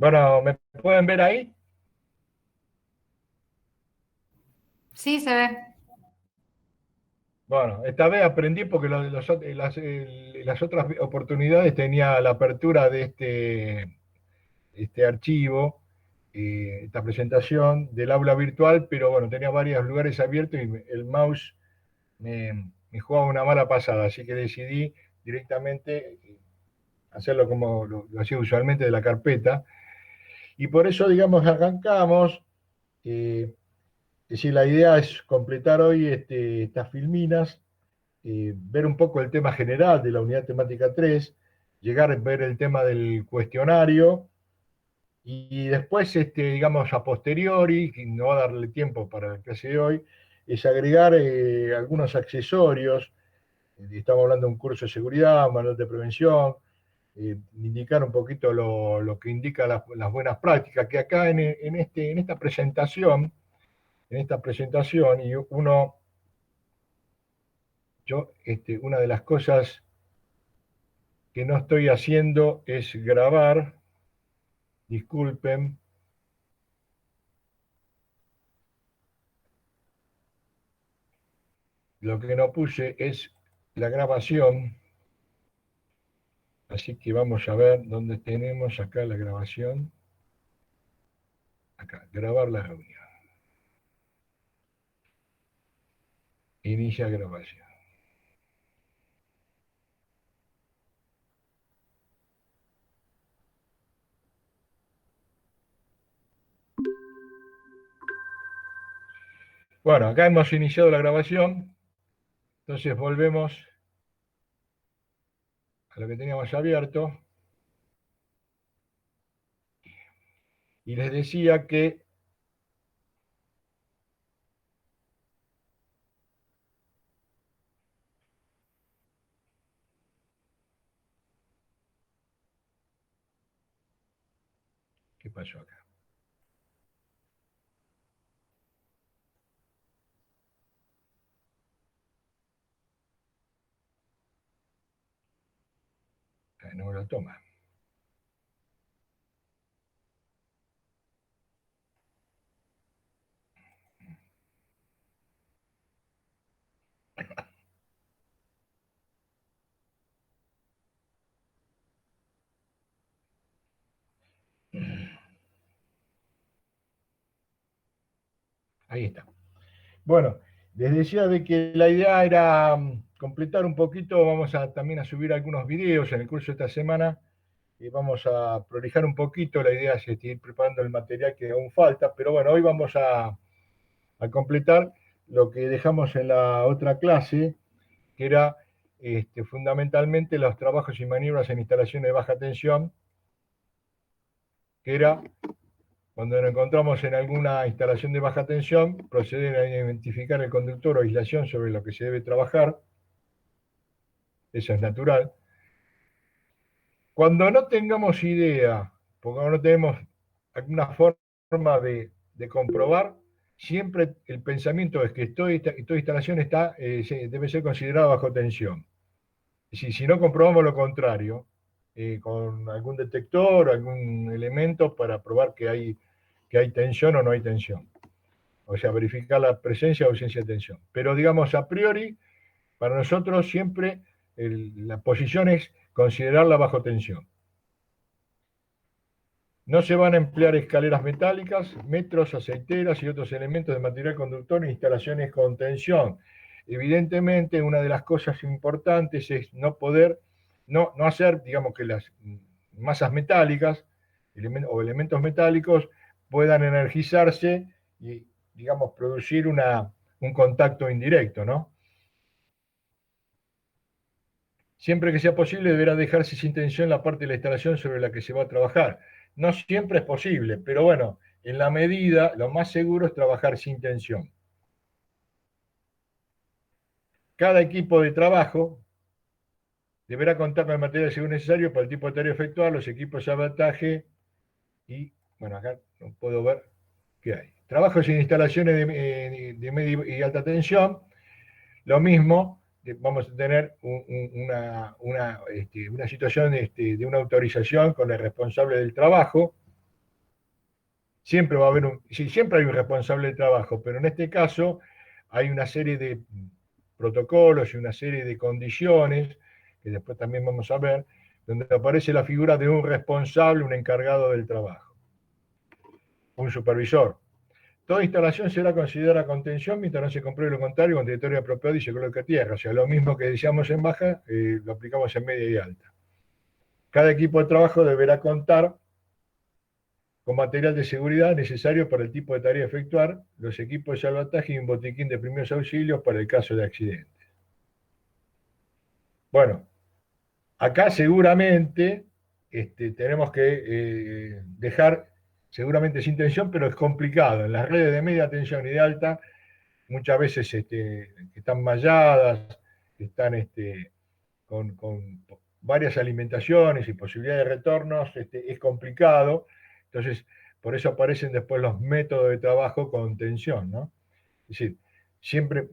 Bueno, ¿me pueden ver ahí? Sí, se ve. Bueno, esta vez aprendí porque las otras oportunidades tenía la apertura de este archivo, esta presentación del aula virtual, pero bueno, tenía varios lugares abiertos y el mouse me jugaba una mala pasada, así que decidí directamente hacerlo como lo hacía usualmente de la carpeta. Y por eso, digamos, arrancamos. eh, es decir, la idea es completar hoy estas filminas, ver un poco el tema general de la unidad temática 3, llegar a ver el tema del cuestionario y después, digamos, a posteriori, que no va a darle tiempo para la clase de hoy, es agregar algunos accesorios. Estamos hablando de un curso de seguridad, manual de prevención, indicar un poquito lo que indica las buenas prácticas, que acá en esta presentación, y una de las cosas que no estoy haciendo es grabar, disculpen, lo que no puse es la grabación, así que vamos a ver dónde tenemos acá la grabación, acá, grabar la reunión, inicia grabación. Bueno, acá hemos iniciado la grabación, entonces volvemos a lo que teníamos abierto y les decía que, ¿qué pasó acá? No me lo toma. Ahí está. Bueno, les decía de que la idea era completar un poquito, vamos a también a subir algunos videos en el curso de esta semana y vamos a prolijar un poquito, la idea es ir preparando el material que aún falta, pero bueno, hoy vamos a completar lo que dejamos en la otra clase, que era fundamentalmente los trabajos y maniobras en instalaciones de baja tensión, que era cuando nos encontramos en alguna instalación de baja tensión, proceder a identificar el conductor o aislación sobre lo que se debe trabajar, eso es natural. Cuando no tengamos idea, porque no tenemos alguna forma de comprobar, siempre el pensamiento es que toda instalación debe ser considerada bajo tensión. Si no comprobamos lo contrario, con algún detector, algún elemento para probar que hay tensión o no hay tensión. O sea, verificar la presencia o ausencia de tensión. Pero digamos, a priori, para nosotros siempre la posición es considerarla bajo tensión. No se van a emplear escaleras metálicas, metros, aceiteras y otros elementos de material conductor en instalaciones con tensión. Evidentemente, una de las cosas importantes es no hacer, digamos, que las masas metálicas o elementos metálicos puedan energizarse y, digamos, producir un contacto indirecto, ¿no? Siempre que sea posible, deberá dejarse sin tensión la parte de la instalación sobre la que se va a trabajar. No siempre es posible, pero bueno, en la medida, lo más seguro es trabajar sin tensión. Cada equipo de trabajo deberá contar con el material según necesario para el tipo de tarea efectuar, los equipos de sabotaje y, bueno, acá no puedo ver qué hay. Trabajos en instalaciones de media y alta tensión, lo mismo, vamos a tener una situación de una autorización con el responsable del trabajo. Siempre va a haber sí, siempre hay un responsable de trabajo, pero en este caso hay una serie de protocolos y una serie de condiciones, que después también vamos a ver, donde aparece la figura de un responsable, un encargado del trabajo, un supervisor. Toda instalación será considerada contención mientras no se compruebe lo contrario con territorio apropiado y se coloque tierra. O sea, lo mismo que decíamos en baja, lo aplicamos en media y alta. Cada equipo de trabajo deberá contar con material de seguridad necesario para el tipo de tarea a efectuar, los equipos de salvataje y un botiquín de primeros auxilios para el caso de accidentes. Bueno, acá seguramente tenemos que dejar, seguramente sin tensión, pero es complicado. En las redes de media tensión y de alta, muchas veces están malladas, están con varias alimentaciones y posibilidades de retornos, es complicado. Entonces, por eso aparecen después los métodos de trabajo con tensión, ¿no? Es decir, siempre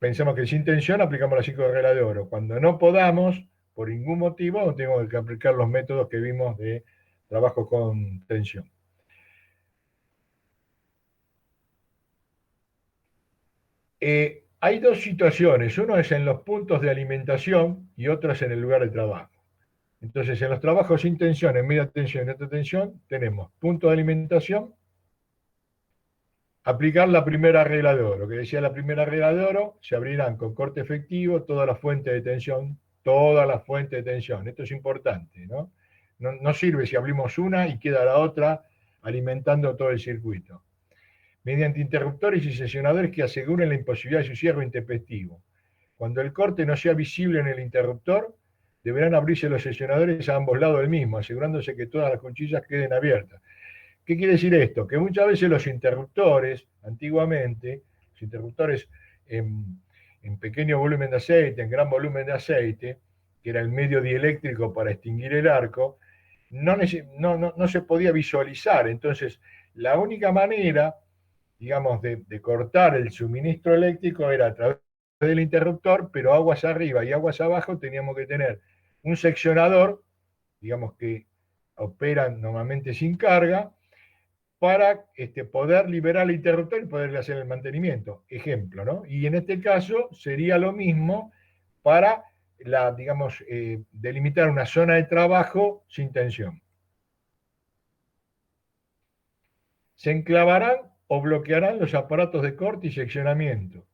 pensamos que sin tensión aplicamos las 5 reglas de oro. Cuando no podamos, por ningún motivo, tenemos que aplicar los métodos que vimos de trabajo con tensión. Hay dos situaciones, uno es en los puntos de alimentación y otro es en el lugar de trabajo. Entonces, en los trabajos sin tensión, en media tensión y alta tensión, tenemos punto de alimentación, aplicar la primera regla de oro, que decía la primera regla de oro, se abrirán con corte efectivo todas las fuentes de tensión, todas las fuentes de tensión. Esto es importante, ¿no? No sirve si abrimos una y queda la otra alimentando todo el circuito. Mediante interruptores y sesionadores que aseguren la imposibilidad de su cierre intempestivo. Cuando el corte no sea visible en el interruptor, deberán abrirse los sesionadores a ambos lados del mismo, asegurándose que todas las cuchillas queden abiertas. ¿Qué quiere decir esto? Que muchas veces los interruptores, antiguamente, los interruptores en pequeño volumen de aceite, en gran volumen de aceite, que era el medio dieléctrico para extinguir el arco, no se podía visualizar. Entonces, la única manera, digamos, de cortar el suministro eléctrico era a través del interruptor, pero aguas arriba y aguas abajo teníamos que tener un seccionador, digamos que operan normalmente sin carga, para poder liberar el interruptor y poderle hacer el mantenimiento. Ejemplo, ¿no? Y en este caso sería lo mismo para digamos, delimitar una zona de trabajo sin tensión. Se enclavarán o bloquearán los aparatos de corte y seccionamiento.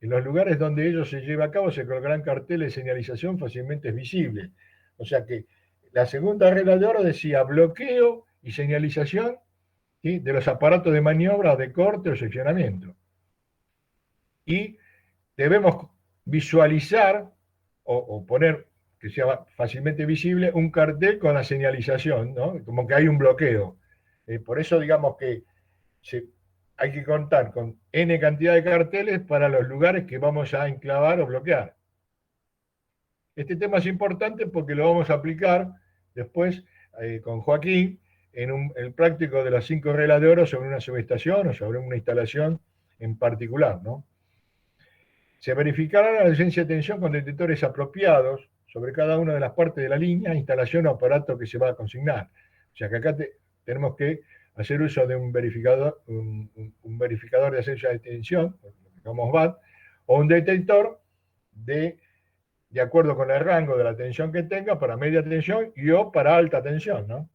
En los lugares donde ello se lleve a cabo se colocarán carteles de señalización fácilmente visibles. O sea que la segunda regla de oro decía bloqueo y señalización, ¿sí?, de los aparatos de maniobra de corte o seccionamiento. Y debemos visualizar o poner que sea fácilmente visible un cartel con la señalización, ¿no? Como que hay un bloqueo. Por eso digamos que hay que contar con N cantidad de carteles para los lugares que vamos a enclavar o bloquear. Este tema es importante porque lo vamos a aplicar después con Joaquín en el práctico de las 5 reglas de oro sobre una subestación o sobre una instalación en particular, ¿no? Se verificará la licencia de tensión con detectores apropiados sobre cada una de las partes de la línea, instalación o aparato que se va a consignar. O sea que acá tenemos que hacer uso de un verificador, un verificador de ausencia de tensión, lo que llamamos VAT, o un detector de acuerdo con el rango de la tensión que tenga para media tensión y o para alta tensión, ¿no?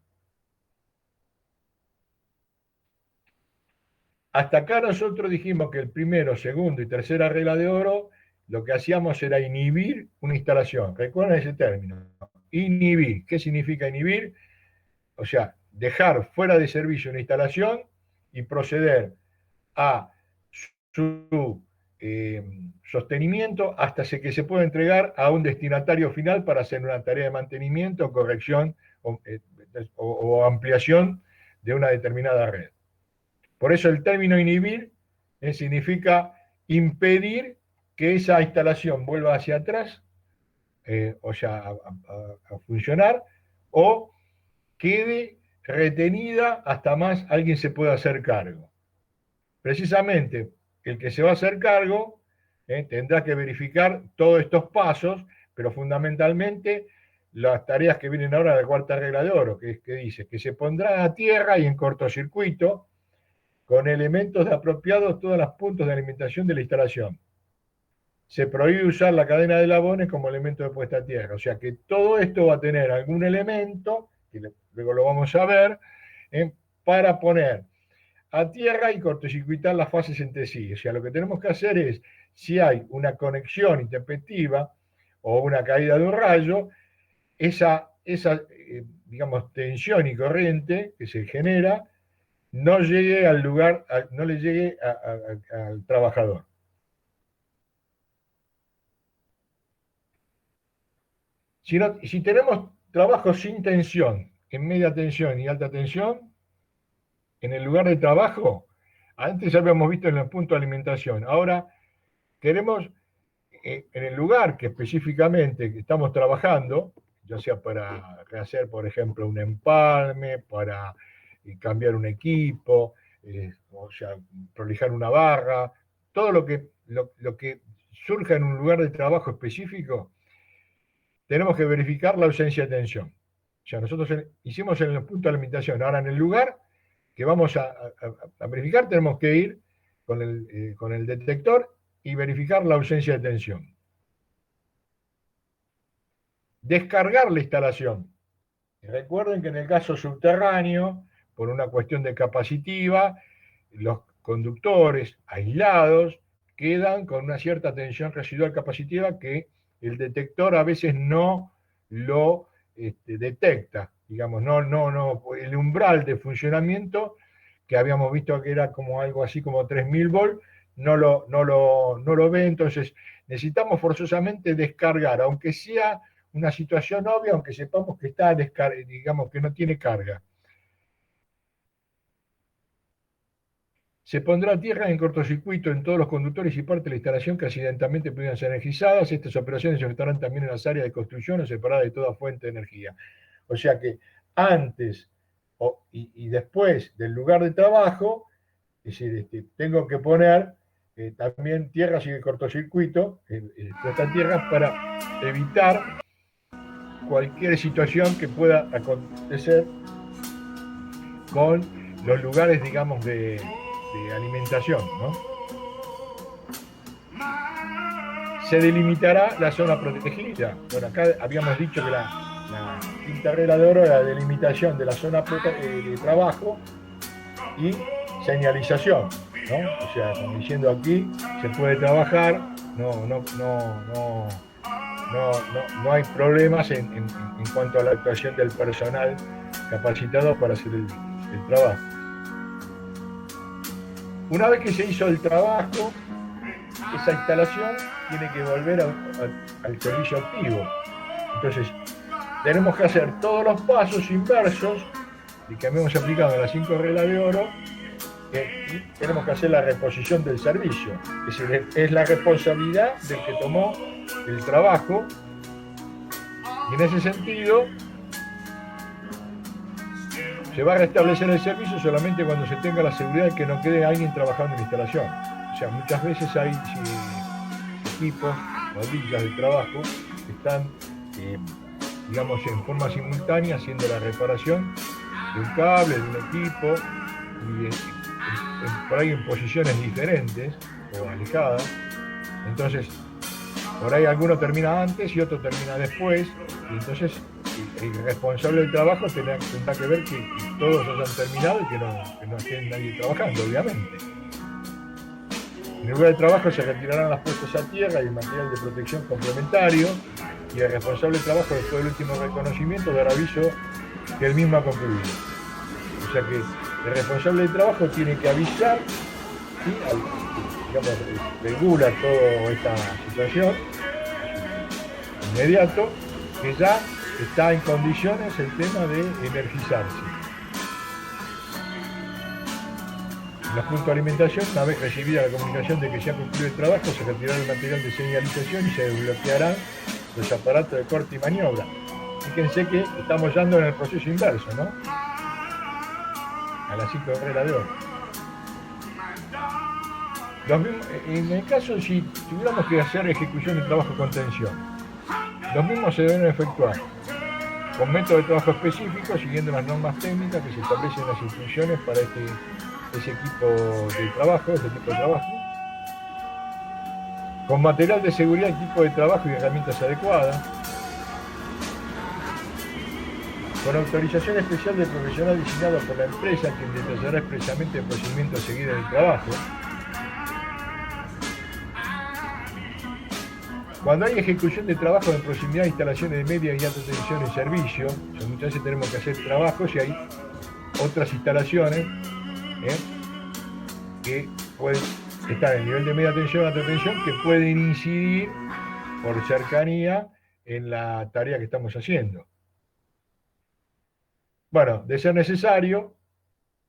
Hasta acá nosotros dijimos que el primero, segundo y tercera regla de oro, lo que hacíamos era inhibir una instalación. ¿Recuerdan ese término? Inhibir. ¿Qué significa inhibir? O sea, dejar fuera de servicio una instalación y proceder a su sostenimiento hasta que se pueda entregar a un destinatario final para hacer una tarea de mantenimiento, corrección o ampliación de una determinada red. Por eso el término inhibir significa impedir que esa instalación vuelva hacia atrás, o sea, a funcionar, o quede retenida hasta más alguien se pueda hacer cargo. Precisamente el que se va a hacer cargo tendrá que verificar todos estos pasos, pero fundamentalmente las tareas que vienen ahora de la cuarta regla de oro, que dice que se pondrá a tierra y en cortocircuito con elementos apropiados todos los puntos de alimentación de la instalación. Se prohíbe usar la cadena de eslabones como elemento de puesta a tierra. O sea que todo esto va a tener algún elemento, que luego lo vamos a ver, para poner a tierra y cortocircuitar las fases entre sí. O sea, lo que tenemos que hacer es, si hay una conexión intempestiva o una caída de un rayo, esa digamos, tensión y corriente que se genera no llegue al lugar, no le llegue al trabajador. Si tenemos trabajos sin tensión, en media tensión y alta tensión, en el lugar de trabajo, antes ya habíamos visto en el punto de alimentación, ahora queremos en el lugar que específicamente que estamos trabajando, ya sea para hacer, por ejemplo, un empalme, para cambiar un equipo, o sea, prolijar una barra, todo lo que surja en un lugar de trabajo específico, tenemos que verificar la ausencia de tensión. O sea, nosotros hicimos en el punto de alimentación, ahora en el lugar que vamos a verificar tenemos que ir con el detector y verificar la ausencia de tensión. Descargar la instalación. Recuerden que en el caso subterráneo, por una cuestión de capacitiva, los conductores aislados quedan con una cierta tensión residual capacitiva que el detector a veces no lo detecta. Digamos, el umbral de funcionamiento que habíamos visto que era como algo así como 3000 volts, no lo ve, entonces necesitamos forzosamente descargar, aunque sea una situación obvia, aunque sepamos que está digamos que no tiene carga. Se pondrá a tierra en cortocircuito en todos los conductores y partes de la instalación que accidentalmente pudieran ser energizadas. Estas operaciones se efectuarán también en las áreas de construcción o separadas de toda fuente de energía. O sea que antes y después del lugar de trabajo, es decir, tengo que poner también tierras y el cortocircuito, puesta tierras para evitar cualquier situación que pueda acontecer con los lugares, digamos, de alimentación, ¿no? Se delimitará la zona protegida. Bueno, acá habíamos dicho que la quinta regla de oro era la delimitación de la zona de trabajo y señalización, ¿no? O sea, como diciendo aquí se puede trabajar, no hay problemas en cuanto a la actuación del personal capacitado para hacer el trabajo. Una vez que se hizo el trabajo, esa instalación tiene que volver al servicio activo. Entonces, tenemos que hacer todos los pasos inversos y que hemos aplicado en las 5 reglas de oro, y tenemos que hacer la reposición del servicio. Es decir, es la responsabilidad del que tomó el trabajo, y en ese sentido se va a restablecer el servicio solamente cuando se tenga la seguridad de que no quede alguien trabajando en la instalación. O sea, muchas veces hay equipos, cuadrillas de trabajo, que están, digamos, en forma simultánea haciendo la reparación de un cable, de un equipo, y por ahí en posiciones diferentes o alejadas. Entonces, por ahí alguno termina antes y otro termina después, y entonces el responsable del trabajo tendrá que ver que todos hayan terminado y que no esté nadie trabajando, obviamente. En el lugar de trabajo se retirarán las puestas a tierra y el material de protección complementario, y el responsable del trabajo, después del último reconocimiento, dará aviso que el mismo ha concluido. O sea que el responsable del trabajo tiene que avisar, ¿sí? Digamos, regula toda esta situación inmediato, que ya está en condiciones el tema de energizarse. En los puntos de alimentación, una vez recibida la comunicación de que se ha concluido el trabajo, se retirará el material de señalización y se desbloquearán los aparatos de corte y maniobra. Fíjense que estamos yendo en el proceso inverso, ¿no? A las 5 reglas de oro. En el caso, si tuviéramos que hacer ejecución de trabajo con tensión, los mismos se deben efectuar con métodos de trabajo específicos, siguiendo las normas técnicas que se establecen en las instrucciones para ese equipo de trabajo, ese tipo de trabajo, con material de seguridad, equipo de trabajo y herramientas adecuadas, con autorización especial del profesional designado por la empresa, quien detallará expresamente el procedimiento a seguir en el trabajo. Cuando hay ejecución de trabajo en proximidad de instalaciones de media y alta tensión en servicio, o sea, muchas veces tenemos que hacer trabajos y hay otras instalaciones que pueden estar en el nivel de media tensión o alta tensión, que pueden incidir por cercanía en la tarea que estamos haciendo. Bueno, de ser necesario,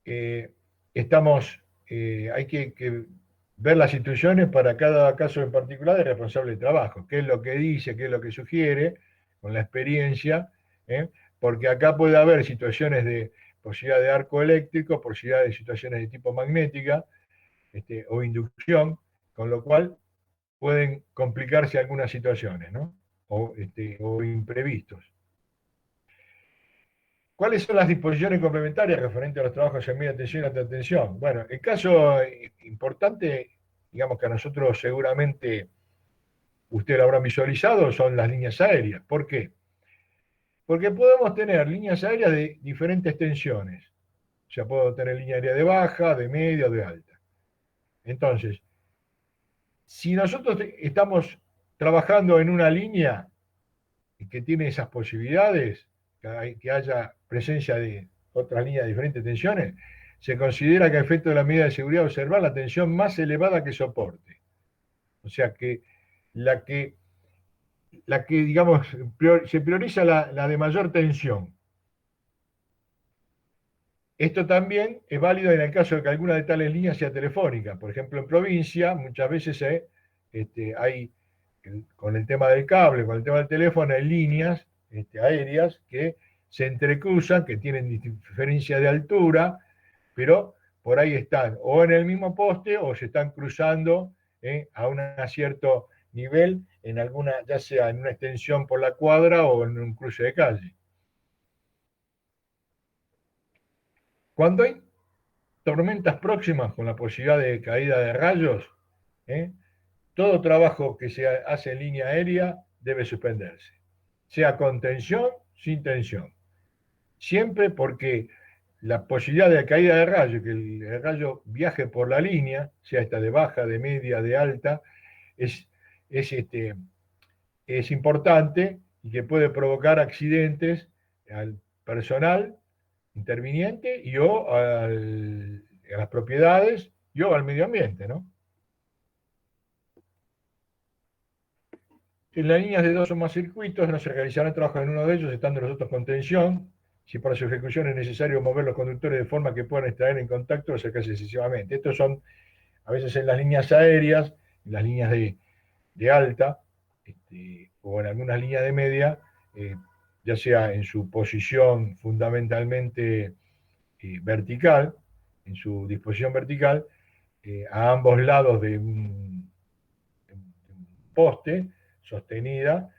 hay que ver las instrucciones para cada caso en particular del responsable de trabajo, qué es lo que dice, qué es lo que sugiere, con la experiencia, porque acá puede haber situaciones de posibilidad de arco eléctrico, posibilidad de situaciones de tipo magnética o inducción, con lo cual pueden complicarse algunas situaciones, ¿no? O imprevistos. ¿Cuáles son las disposiciones complementarias referentes a los trabajos en media tensión y alta tensión? Bueno, el caso importante, digamos que a nosotros seguramente usted lo habrá visualizado, son las líneas aéreas. ¿Por qué? Porque podemos tener líneas aéreas de diferentes tensiones. O sea, puedo tener línea aérea de baja, de media o de alta. Entonces, si nosotros estamos trabajando en una línea que tiene esas posibilidades, que haya presencia de otras líneas de diferentes tensiones, se considera que a efecto de la medida de seguridad observar la tensión más elevada que soporte. O sea que la que, digamos, se prioriza la de mayor tensión. Esto también es válido en el caso de que alguna de tales líneas sea telefónica. Por ejemplo, en provincia muchas veces hay, con el tema del cable, con el tema del teléfono, hay líneas aéreas que se entrecruzan, que tienen diferencia de altura, pero por ahí están o en el mismo poste o se están cruzando a un cierto nivel, en alguna, ya sea en una extensión por la cuadra o en un cruce de calle. Cuando hay tormentas próximas con la posibilidad de caída de rayos, todo trabajo que se hace en línea aérea debe suspenderse, sea con tensión, sin tensión. Siempre porque la posibilidad de caída de rayo, que el rayo viaje por la línea, sea esta de baja, de media, de alta, es, es, es importante y que puede provocar accidentes al personal interviniente y a las propiedades y al medio ambiente, ¿no? En las líneas de dos o más circuitos no se realizarán trabajos en uno de ellos, estando los otros con tensión. Si para su ejecución es necesario mover los conductores de forma que puedan extraer en contacto o acercarse excesivamente. Estos son a veces en las líneas aéreas, en las líneas de alta, o en algunas líneas de media, ya sea en su posición fundamentalmente vertical, en su disposición vertical, a ambos lados de un poste sostenida,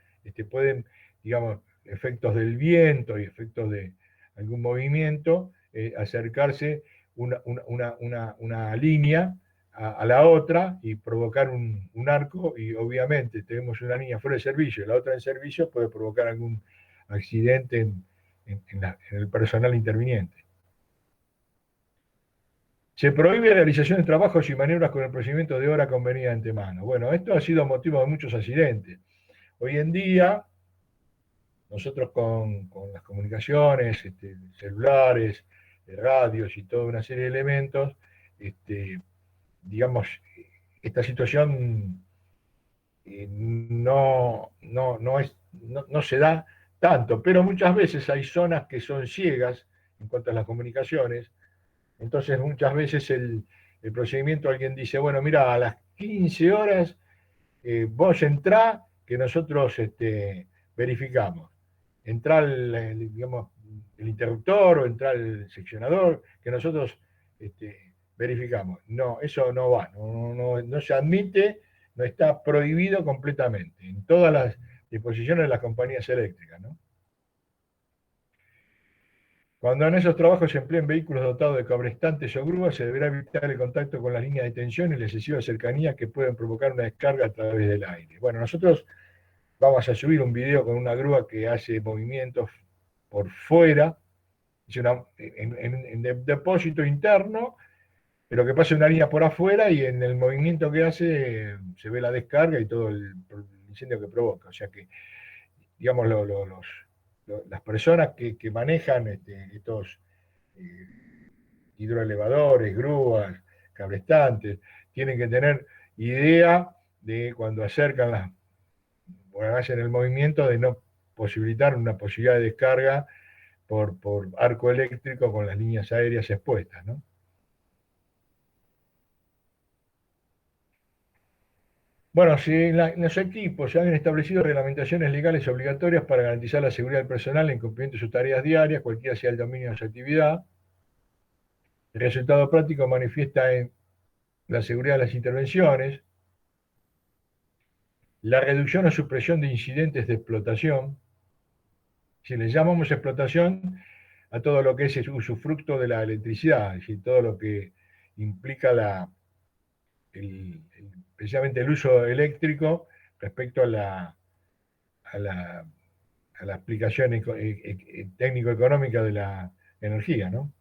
pueden, digamos, efectos del viento y efectos de algún movimiento, acercarse una línea a la otra y provocar un arco, y obviamente tenemos una línea fuera de servicio y la otra en servicio, puede provocar algún accidente en el personal interviniente. Se prohíbe la realización de trabajos y maniobras con el procedimiento de hora convenida de antemano. Bueno, esto ha sido motivo de muchos accidentes. Hoy en día, nosotros con las comunicaciones, celulares, radios y toda una serie de elementos, digamos, esta situación no se da tanto, pero muchas veces hay zonas que son ciegas en cuanto a las comunicaciones. Entonces muchas veces el procedimiento, alguien dice, bueno, mira, a las 15 horas vos entrá, que nosotros verificamos. Entrá digamos, el interruptor o entrá el seccionador, que nosotros verificamos. No, eso no va, no se admite, no está prohibido completamente en todas las disposiciones de las compañías eléctricas, ¿no? Cuando en esos trabajos se empleen vehículos dotados de cabrestantes o grúas, se deberá evitar el contacto con las líneas de tensión y la excesiva cercanía que pueden provocar una descarga a través del aire. Bueno, nosotros vamos a subir un video con una grúa que hace movimientos por fuera, es en depósito interno, pero que pasa una línea por afuera y en el movimiento que hace se ve la descarga y todo el incendio que provoca. O sea que, digamos, las personas que manejan estos eh, hidroelevadores, grúas, cablestantes, tienen que tener idea de cuando acercan o hacen el movimiento de no posibilitar una posibilidad de descarga por arco eléctrico con las líneas aéreas expuestas, ¿no? Bueno, si en los equipos se han establecido reglamentaciones legales obligatorias para garantizar la seguridad del personal en cumplimiento de sus tareas diarias, cualquiera sea el dominio de su actividad, el resultado práctico manifiesta en la seguridad de las intervenciones, la reducción o supresión de incidentes de explotación. Si le llamamos explotación a todo lo que es el usufructo de la electricidad, es decir, todo lo que implica precisamente el uso eléctrico respecto a la, a la aplicación técnico-económica de la energía, ¿no?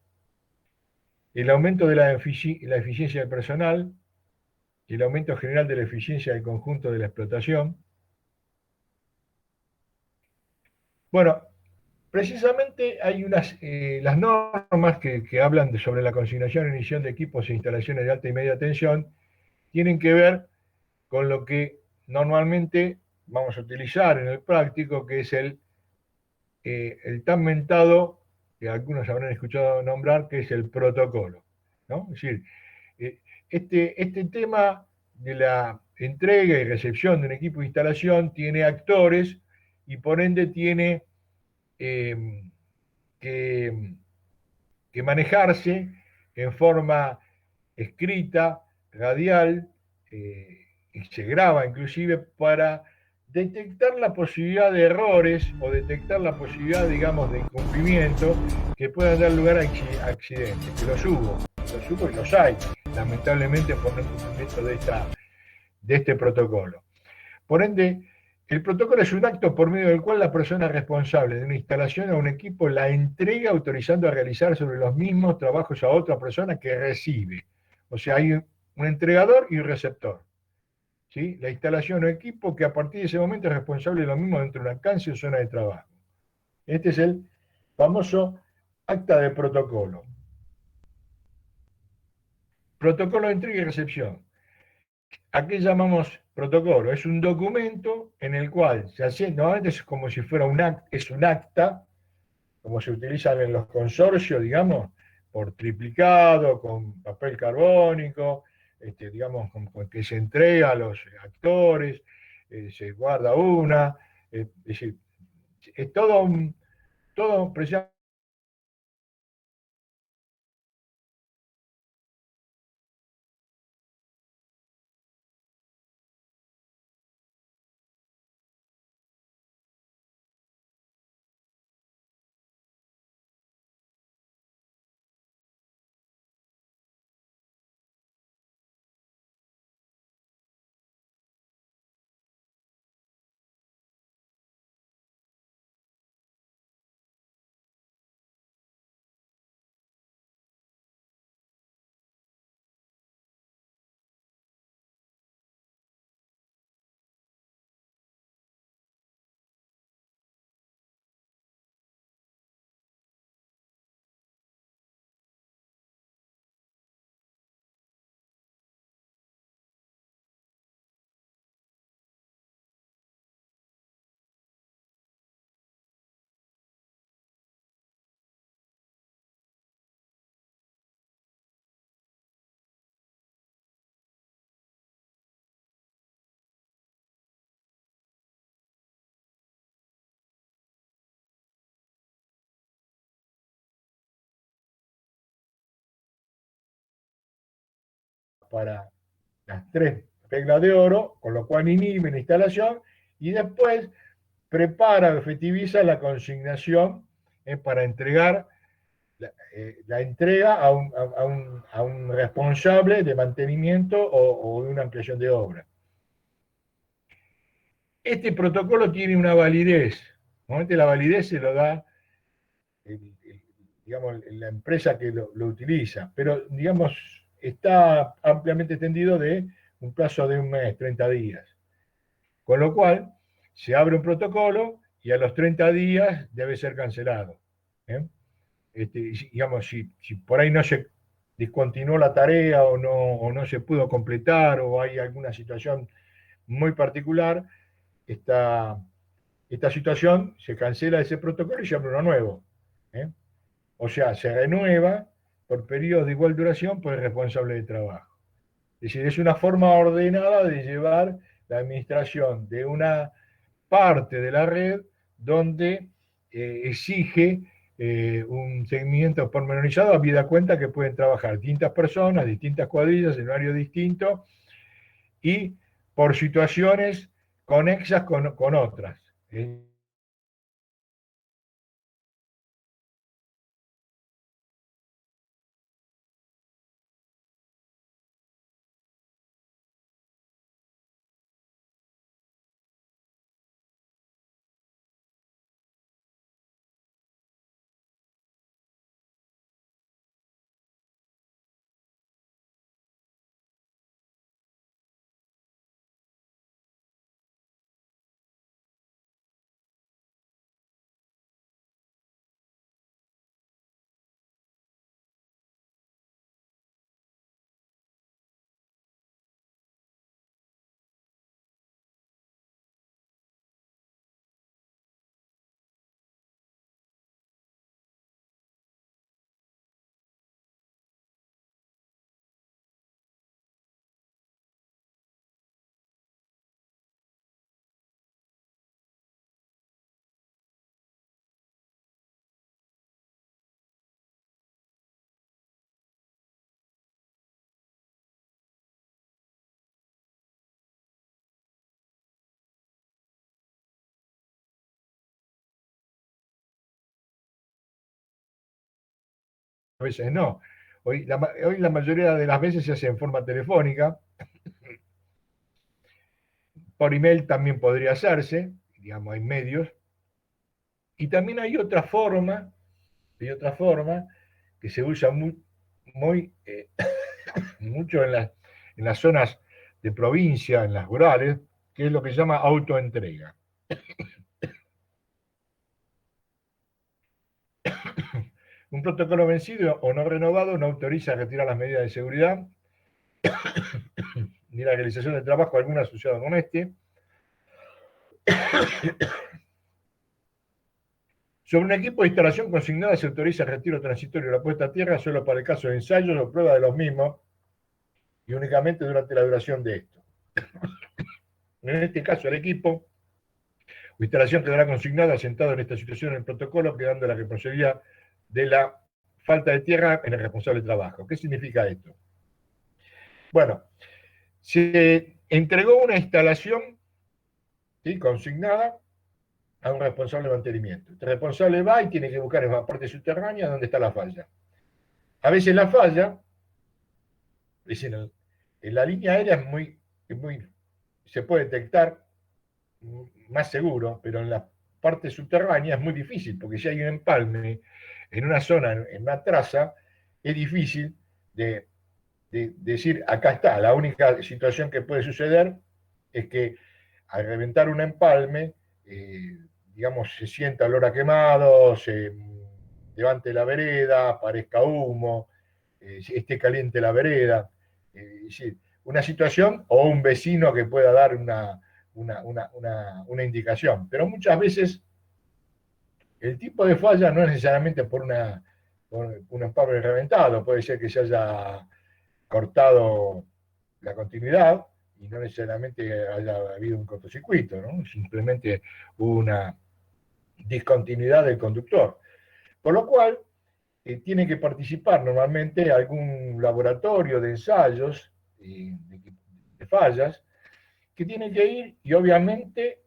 El aumento de la eficiencia del personal y el aumento general de la eficiencia del conjunto de la explotación. Bueno, precisamente hay las normas que hablan sobre la consignación e emisión de equipos e instalaciones de alta y media tensión, tienen que ver con lo que normalmente vamos a utilizar en el práctico, que es el tan mentado, que algunos habrán escuchado nombrar, que es el protocolo, ¿no? Es decir, eh, este tema de la entrega y recepción de un equipo de instalación tiene actores y por ende tiene eh, que, que manejarse en forma escrita, radial, y se graba inclusive para detectar la posibilidad de errores o detectar la posibilidad, digamos, de incumplimiento que puedan dar lugar a accidentes, que los hubo y los hay, lamentablemente por no cumplimiento de este protocolo. Por ende, el protocolo es un acto por medio del cual la persona responsable de una instalación o un equipo la entrega autorizando a realizar sobre los mismos trabajos a otra persona que recibe. O sea, hay un entregador y un receptor. ¿Sí? La instalación o equipo que a partir de ese momento es responsable de lo mismo dentro de una cancha o zona de trabajo. Este es el famoso acta de protocolo. Protocolo de entrega y recepción. ¿A qué llamamos protocolo? Es un documento en el cual se hace, normalmente es como si fuera es un acta, como se utilizan en los consorcios, digamos, por triplicado, con papel carbónico, digamos, que se entrega a los actores, se guarda una, es decir, es todo precisamente para las tres reglas de oro, con lo cual inhibe la instalación y después prepara, efectiviza la consignación para entregar la entrega a un responsable de mantenimiento o de una ampliación de obra. Este protocolo tiene una validez. Normalmente la validez se lo da digamos, la empresa que lo utiliza, pero digamos, está ampliamente extendido de un plazo de un mes, 30 días. Con lo cual, se abre un protocolo y a los 30 días debe ser cancelado. ¿Eh? Digamos, si por ahí no se discontinuó la tarea o no se pudo completar o hay alguna situación muy particular, esta situación se cancela ese protocolo y se abre uno nuevo. ¿Eh? O sea, se renueva por periodos de igual duración por el responsable de trabajo. Es decir, es una forma ordenada de llevar la administración de una parte de la red donde exige un seguimiento pormenorizado, habida cuenta que pueden trabajar distintas personas, distintas cuadrillas, en horario distinto y por situaciones conexas con otras. A veces no. Hoy la mayoría de las veces se hace en forma telefónica, por email también podría hacerse, digamos, hay medios, y también hay otra forma que se usa muy mucho en las zonas de provincia, en las rurales, que es lo que se llama autoentrega. Un protocolo vencido o no renovado no autoriza retirar las medidas de seguridad ni la realización del trabajo alguna asociada con este. Sobre un equipo de instalación consignada se autoriza el retiro transitorio de la puesta a tierra solo para el caso de ensayos o prueba de los mismos y únicamente durante la duración de esto. En este caso, el equipo o instalación quedará consignada sentado en esta situación en el protocolo, quedando la responsabilidad de la falta de tierra en el responsable de trabajo. ¿Qué significa esto? Bueno, se entregó una instalación, ¿sí?, consignada a un responsable de mantenimiento. Este responsable va y tiene que buscar en la parte subterránea donde está la falla. A veces la falla, es en la línea aérea se puede detectar más seguro, pero en la parte subterránea es muy difícil, porque si hay un empalme en una zona, en una traza, es difícil de decir, acá está. La única situación que puede suceder es que al reventar un empalme, digamos, se sienta olor a quemado, se levante la vereda, aparezca humo, esté caliente la vereda. Es decir, una situación o un vecino que pueda dar una indicación. Pero muchas veces el tipo de falla no es necesariamente por un empalme reventado, puede ser que se haya cortado la continuidad y no necesariamente haya habido un cortocircuito, ¿no? Simplemente hubo una discontinuidad del conductor. Por lo cual, tiene que participar normalmente algún laboratorio de ensayos de fallas que tiene que ir y obviamente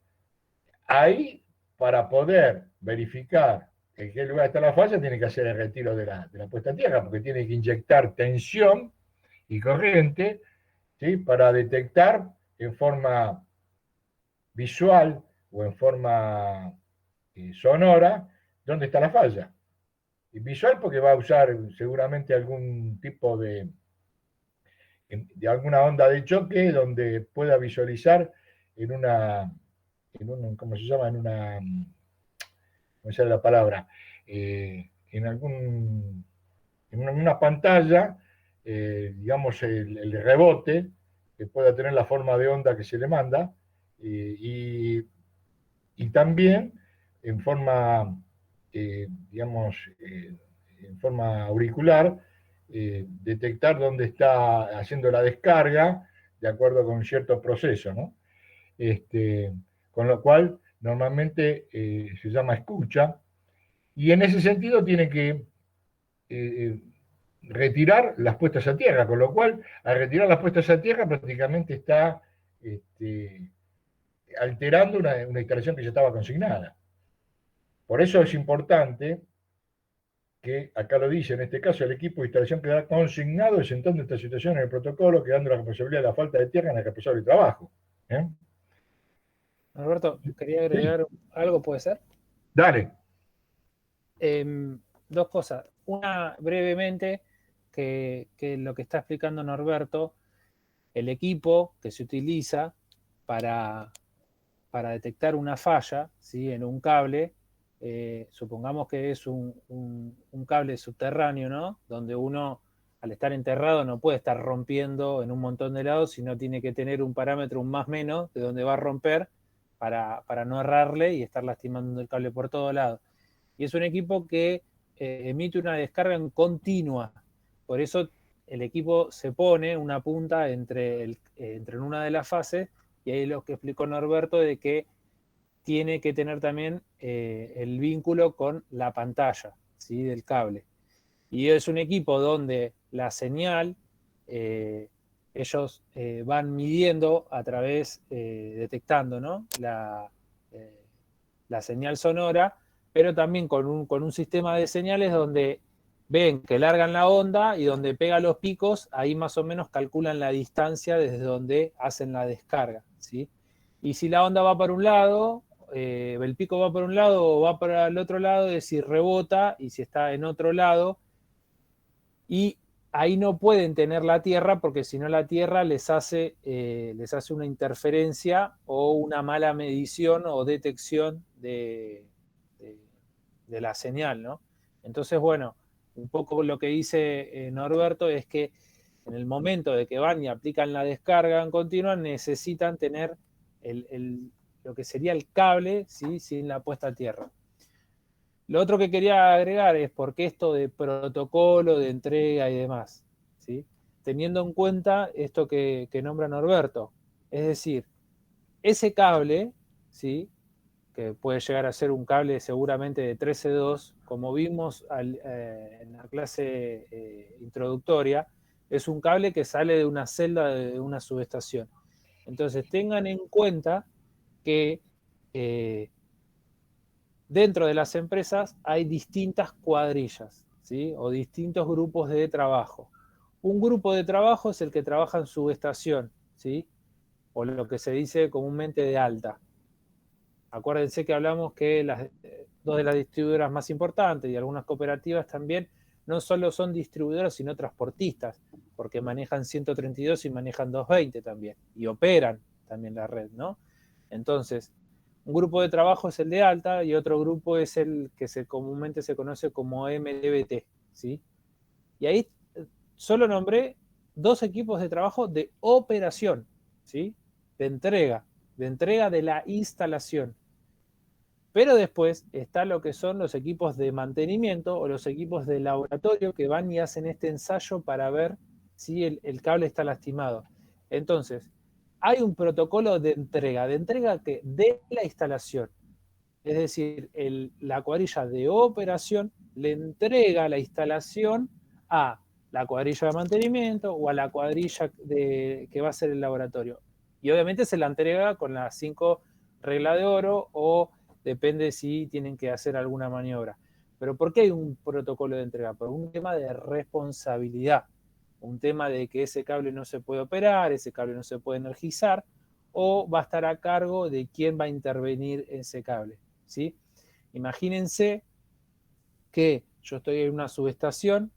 ahí para poder verificar en qué lugar está la falla, tiene que hacer el retiro de la puesta a tierra, porque tiene que inyectar tensión y corriente, ¿sí? Para detectar en forma visual o en forma sonora dónde está la falla. Y visual porque va a usar seguramente algún tipo de alguna onda de choque donde pueda visualizar en ¿cómo se llama? ¿Cómo se llama la palabra? En en una pantalla, digamos, el rebote que pueda tener la forma de onda que se le manda, y también en forma, digamos, en forma auricular, detectar dónde está haciendo la descarga de acuerdo con cierto proceso, ¿no? Este, con lo cual, normalmente se llama escucha, y en ese sentido tiene que eh, retirar las puestas a tierra, con lo cual, al retirar las puestas a tierra, prácticamente está este, alterando una instalación que ya estaba consignada. Por eso es importante que, acá lo dice, en este caso, el equipo de instalación quedará consignado exentando esta situación en el protocolo, quedando la responsabilidad de la falta de tierra en el responsable de trabajo. ¿Eh? Alberto, quería Sí, agregar algo, ¿puede ser? dale. Dos cosas. Una, brevemente, que lo que está explicando Norberto, el equipo que se utiliza para, para detectar una falla, ¿sí? En un cable, supongamos que es un cable subterráneo, ¿no? Donde uno, al estar enterrado, no puede estar rompiendo en un montón de lados, sino tiene que tener un parámetro, un más menos, de donde va a romper para no errarle y estar lastimando el cable por todos lados. Y es un equipo que emite una descarga en continua. Por eso el equipo se pone una punta entre una de las fases, y ahí lo que explicó Norberto de que tiene que tener también el vínculo con la pantalla, ¿sí? Del cable. Y es un equipo donde la señal, ellos van midiendo a través, detectando, ¿no? La señal sonora, pero también con un sistema de señales donde ven que largan la onda y donde pega los picos, ahí más o menos calculan la distancia desde donde hacen la descarga, ¿sí? Y si la onda va para un lado, el pico va para un lado o va para el otro lado, es decir, rebota, y si está en otro lado, y ahí no pueden tener la Tierra porque si no la Tierra les hace una interferencia o una mala medición o detección de, de la señal, ¿no? Entonces, bueno, un poco lo que dice Norberto es que en el momento de que van y aplican la descarga en continua, necesitan tener lo que sería el cable, ¿sí? Sin la puesta a tierra. Lo otro que quería agregar es por qué esto de protocolo, de entrega y demás, ¿sí? Teniendo en cuenta esto que nombra Norberto. Es decir, ese cable, ¿sí? Que puede llegar a ser un cable seguramente de 13.2, como vimos en la clase introductoria, es un cable que sale de una celda de una subestación. Entonces tengan en cuenta que dentro de las empresas hay distintas cuadrillas, ¿sí? O distintos grupos de trabajo. Un grupo de trabajo es el que trabaja en subestación, ¿sí? O lo que se dice comúnmente de alta. Acuérdense que hablamos que dos de las distribuidoras más importantes y algunas cooperativas también no solo son distribuidoras, sino transportistas, porque manejan 132 y manejan 220 también, y operan también la red, ¿no? Entonces, un grupo de trabajo es el de alta y otro grupo es el que comúnmente se conoce como MDBT, ¿sí? Y ahí solo nombré dos equipos de trabajo de operación, ¿sí? De entrega de la instalación. Pero después está lo que son los equipos de mantenimiento o los equipos de laboratorio que van y hacen este ensayo para ver si el cable está lastimado. Entonces, hay un protocolo de entrega que de la instalación. Es decir, la cuadrilla de operación le entrega la instalación a la cuadrilla de mantenimiento o a la cuadrilla que va a ser el laboratorio. Y obviamente se la entrega con las 5 reglas de oro o depende si tienen que hacer alguna maniobra. ¿Pero por qué hay un protocolo de entrega? Por un tema de responsabilidad, un tema de que ese cable no se puede operar, ese cable no se puede energizar, o va a estar a cargo de quién va a intervenir ese cable, ¿sí? Imagínense que yo estoy en una subestación,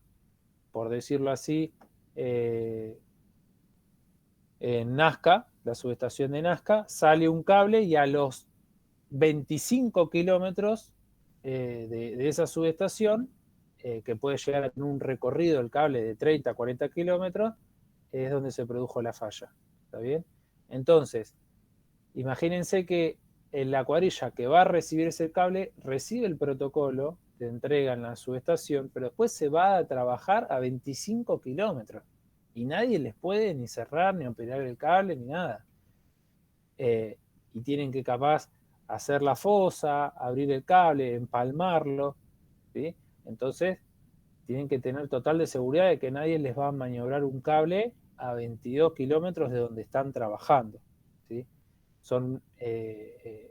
por decirlo así, en Nazca, la subestación de Nazca, sale un cable y a los 25 kilómetros de esa subestación, que puede llegar a tener un recorrido del cable de 30 a 40 kilómetros, es donde se produjo la falla. ¿Está bien? Entonces, imagínense que en la cuadrilla que va a recibir ese cable recibe el protocolo de entrega en la subestación, pero después se va a trabajar a 25 kilómetros y nadie les puede ni cerrar, ni operar el cable, ni nada. Y tienen que capaz hacer la fosa, abrir el cable, empalmarlo, ¿sí? Entonces tienen que tener total de seguridad de que nadie les va a maniobrar un cable a 22 kilómetros de donde están trabajando, ¿sí?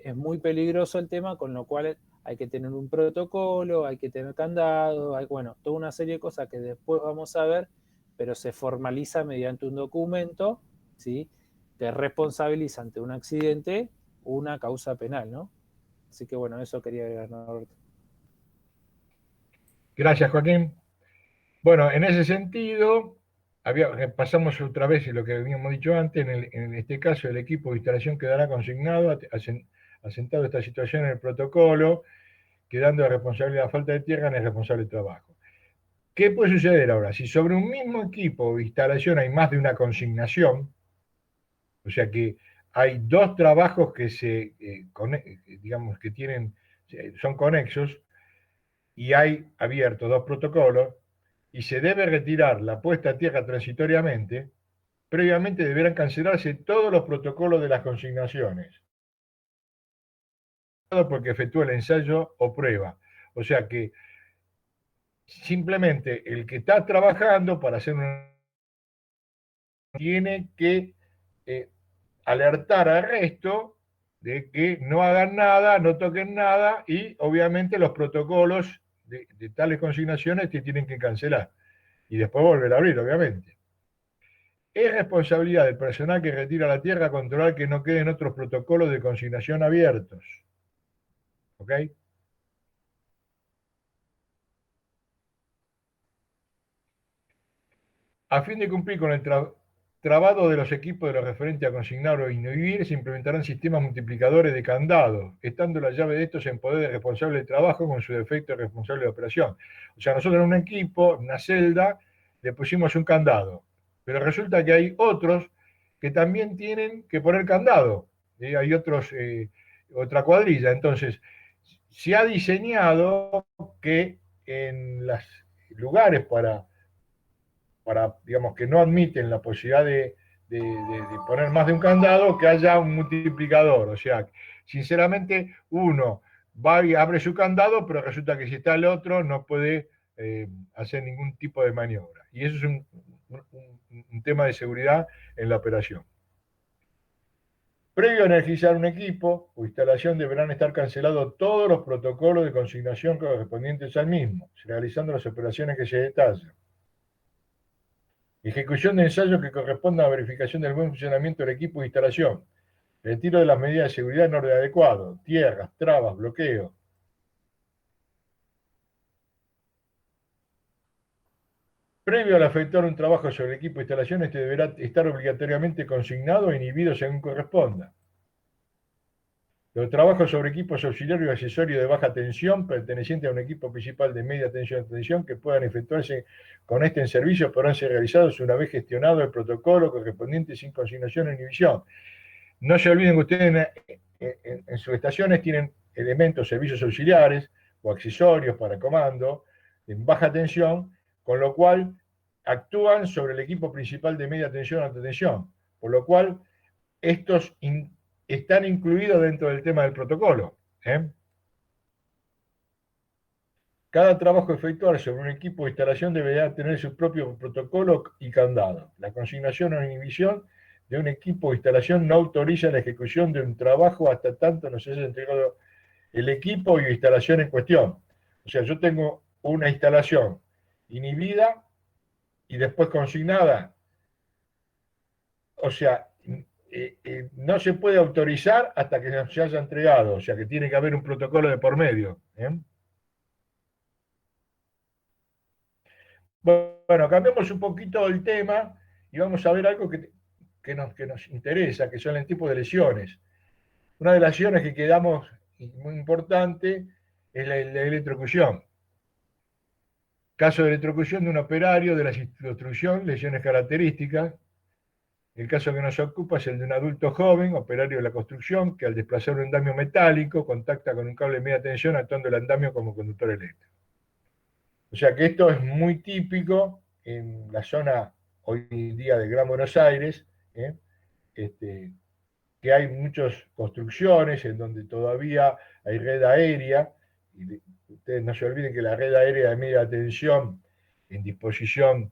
Es muy peligroso el tema, con lo cual hay que tener un protocolo, hay que tener candado, bueno, toda una serie de cosas que después vamos a ver, pero se formaliza mediante un documento, ¿sí? Que responsabiliza ante un accidente una causa penal, ¿no? Así que bueno, eso quería agregar, Norberto. Gracias, Joaquín. Bueno, en ese sentido, pasamos otra vez lo que habíamos dicho antes, en este caso el equipo de instalación quedará consignado, asentado esta situación en el protocolo, quedando de responsabilidad de falta de tierra en el responsable de trabajo. ¿Qué puede suceder ahora? Si sobre un mismo equipo de instalación hay más de una consignación, o sea que hay dos trabajos que digamos que son conexos, y hay abiertos dos protocolos, y se debe retirar la puesta a tierra transitoriamente, previamente deberán cancelarse todos los protocolos de las consignaciones, porque efectúa el ensayo o prueba. O sea que simplemente el que está trabajando para hacer tiene que alertar al resto de que no hagan nada, no toquen nada, y obviamente los protocolos de tales consignaciones que tienen que cancelar y después volver a abrir, obviamente. Es responsabilidad del personal que retira la tierra controlar que no queden otros protocolos de consignación abiertos. ¿Ok? A fin de cumplir con el trabado de los equipos de lo referente a consignar o inhibir, se implementarán sistemas multiplicadores de candado, estando la llave de estos en poder del responsable de trabajo con su defecto de responsable de operación. O sea, nosotros en un equipo, en una celda, le pusimos un candado, pero resulta que hay otros que también tienen que poner candado. Hay otra cuadrilla. Entonces, se ha diseñado que en los lugares digamos, que no admiten la posibilidad de poner más de un candado, que haya un multiplicador. O sea, sinceramente, uno va y abre su candado, pero resulta que si está el otro no puede hacer ningún tipo de maniobra. Y eso es un tema de seguridad en la operación. Previo a energizar un equipo o instalación deberán estar cancelados todos los protocolos de consignación correspondientes al mismo, realizando las operaciones que se detallan. Ejecución de ensayos que correspondan a verificación del buen funcionamiento del equipo de instalación. Retiro de las medidas de seguridad en orden adecuado. Tierras, trabas, bloqueo. Previo al efectuar un trabajo sobre el equipo de instalación, este deberá estar obligatoriamente consignado e inhibido según corresponda. Los trabajos sobre equipos auxiliares y accesorios de baja tensión pertenecientes a un equipo principal de media tensión que puedan efectuarse con este en servicio podrán ser realizados una vez gestionado el protocolo correspondiente sin consignación o inhibición. No se olviden que ustedes en sus estaciones tienen elementos, servicios auxiliares o accesorios para comando en baja tensión, con lo cual actúan sobre el equipo principal de media tensión o alta tensión, por lo cual estos están incluidos dentro del tema del protocolo. Cada trabajo efectuado sobre un equipo de instalación deberá tener su propio protocolo y candado. La consignación o inhibición de un equipo de instalación no autoriza la ejecución de un trabajo hasta tanto no se haya entregado el equipo y instalación en cuestión. O sea, yo tengo una instalación inhibida y después consignada. O sea, no se puede autorizar hasta que se haya entregado. O sea, que tiene que haber un protocolo de por medio. Bueno, cambiamos un poquito el tema y vamos a ver algo que nos interesa, que son el tipo de lesiones. Una de las lesiones que quedamos muy importante es la electrocución. Caso de electrocución de un operario de la construcción, lesiones características. El caso que nos ocupa es el de un adulto joven, operario de la construcción, que al desplazar un andamio metálico contacta con un cable de media tensión actuando el andamio como conductor eléctrico. O sea que esto es muy típico en la zona hoy día del Gran Buenos Aires, ¿eh? Que hay muchas construcciones en donde todavía hay red aérea, y ustedes no se olviden que la red aérea de media tensión en disposición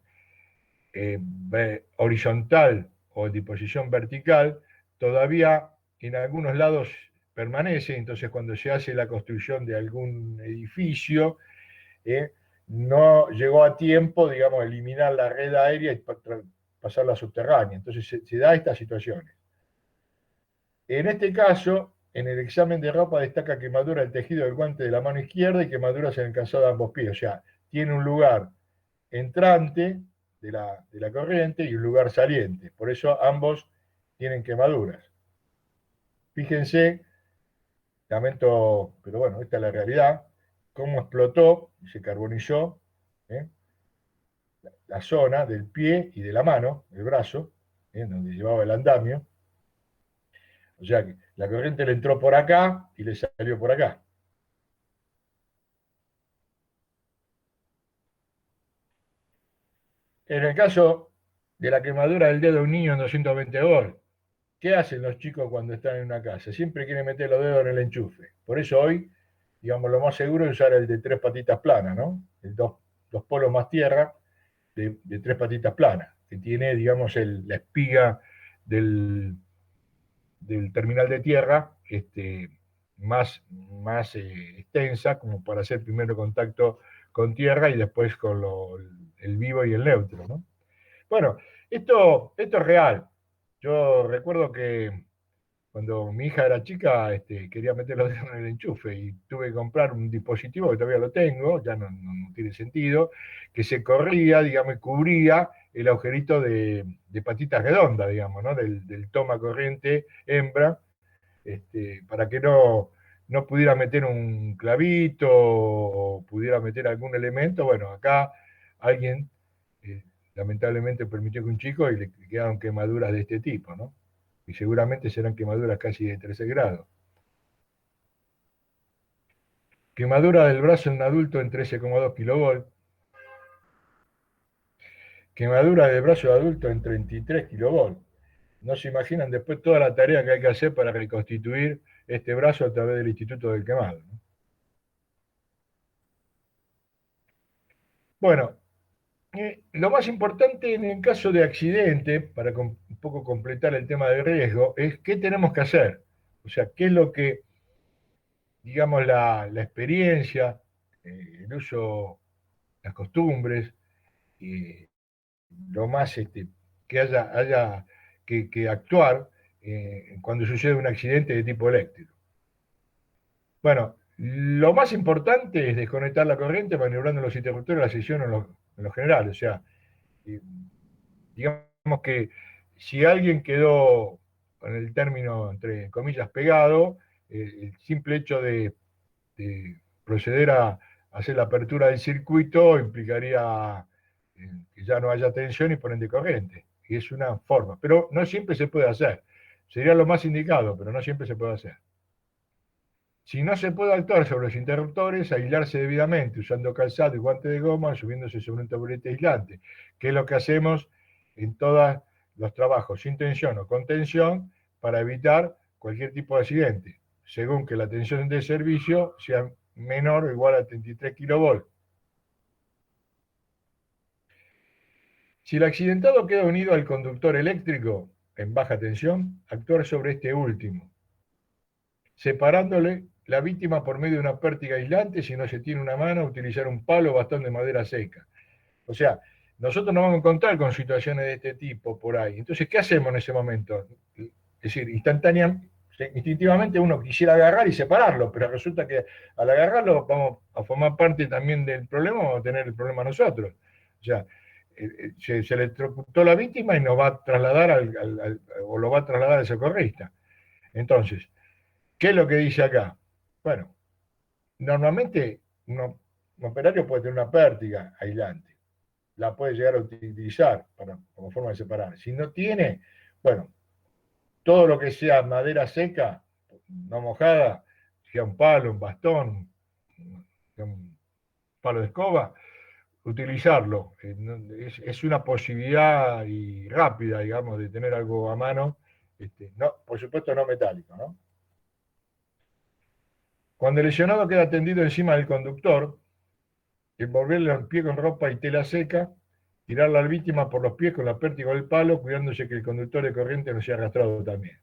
horizontal o en disposición vertical, todavía en algunos lados permanece. Entonces cuando se hace la construcción de algún edificio, no llegó a tiempo, digamos, eliminar la red aérea y pasarla subterránea. Entonces se da estas situaciones. En este caso, en el examen de ropa destaca quemadura del tejido del guante de la mano izquierda y quemaduras en el calzado de ambos pies. O sea, tiene un lugar entrante de la corriente y un lugar saliente. Por eso ambos tienen quemaduras. Fíjense, lamento, pero bueno, esta es la realidad, cómo explotó y se carbonizó la zona del pie y de la mano, el brazo, donde llevaba el andamio. O sea que la corriente le entró por acá y le salió por acá. En el caso de la quemadura del dedo de un niño en 220 volt, ¿qué hacen los chicos cuando están en una casa? Siempre quieren meter los dedos en el enchufe. Por eso hoy, digamos, lo más seguro es usar el de tres patitas planas, ¿no? El dos polos más tierra de tres patitas planas, que tiene, digamos, la espiga del, del terminal de tierra más extensa, como para hacer primero contacto con tierra y después con el vivo y el neutro, ¿no? Bueno, esto es real. Yo recuerdo que cuando mi hija era chica, quería meter los dedos en el enchufe y tuve que comprar un dispositivo que todavía lo tengo, ya no tiene sentido, que se corría, digamos, y cubría el agujerito de patitas redondas, digamos, ¿no? Del toma corriente hembra, para que no pudiera meter un clavito o pudiera meter algún elemento. Bueno, acá alguien lamentablemente permitió que un chico y le quedaron quemaduras de este tipo, ¿no? Y seguramente serán quemaduras casi de 13 grados. Quemadura del brazo en un adulto en 13,2 kilovolt. Quemadura del brazo de adulto en 33 kilovolt. No se imaginan después toda la tarea que hay que hacer para reconstituir este brazo a través del Instituto del Quemado, ¿no? Bueno, lo más importante en el caso de accidente, para un poco completar el tema de riesgo, es qué tenemos que hacer. O sea, qué es lo que, digamos, la experiencia, el uso, las costumbres, lo más que haya que actuar cuando sucede un accidente de tipo eléctrico. Bueno, lo más importante es desconectar la corriente maniobrando los interruptores de la sección en lo general. O sea, eh, digamos que si alguien quedó con el término, entre comillas, pegado, el simple hecho de proceder a hacer la apertura del circuito implicaría que ya no haya tensión y por ende corriente. Y es una forma, pero no siempre se puede hacer. Sería lo más indicado, pero no siempre se puede hacer. Si no se puede actuar sobre los interruptores, aislarse debidamente usando calzado y guante de goma, subiéndose sobre un taburete aislante, que es lo que hacemos en todos los trabajos, sin tensión o con tensión, para evitar cualquier tipo de accidente, según que la tensión de servicio sea menor o igual a 33 kilovolts. Si el accidentado queda unido al conductor eléctrico en baja tensión, actuar sobre este último, separándole la víctima por medio de una pértiga aislante, si no se tiene una mano, utilizar un palo o bastón de madera seca. O sea, nosotros nos vamos a encontrar con situaciones de este tipo por ahí. Entonces, ¿qué hacemos en ese momento? Es decir, instintivamente uno quisiera agarrar y separarlo, pero resulta que al agarrarlo vamos a formar parte también del problema, vamos a tener el problema nosotros. O sea, se electrocutó la víctima y nos va a trasladar o lo va a trasladar al socorrista. Entonces, ¿qué es lo que dice acá? Bueno, normalmente un operario puede tener una pértiga aislante, la puede llegar a utilizar como forma de separar. Si no tiene, bueno, todo lo que sea madera seca, no mojada, sea un palo, un bastón, un palo de escoba, utilizarlo. Es una posibilidad y rápida, digamos, de tener algo a mano, no, por supuesto no metálico, ¿no? Cuando el lesionado queda tendido encima del conductor, envolverle el pie con ropa y tela seca, tirar a la víctima por los pies con la pértiga del palo, cuidándose que el conductor de corriente no sea arrastrado también.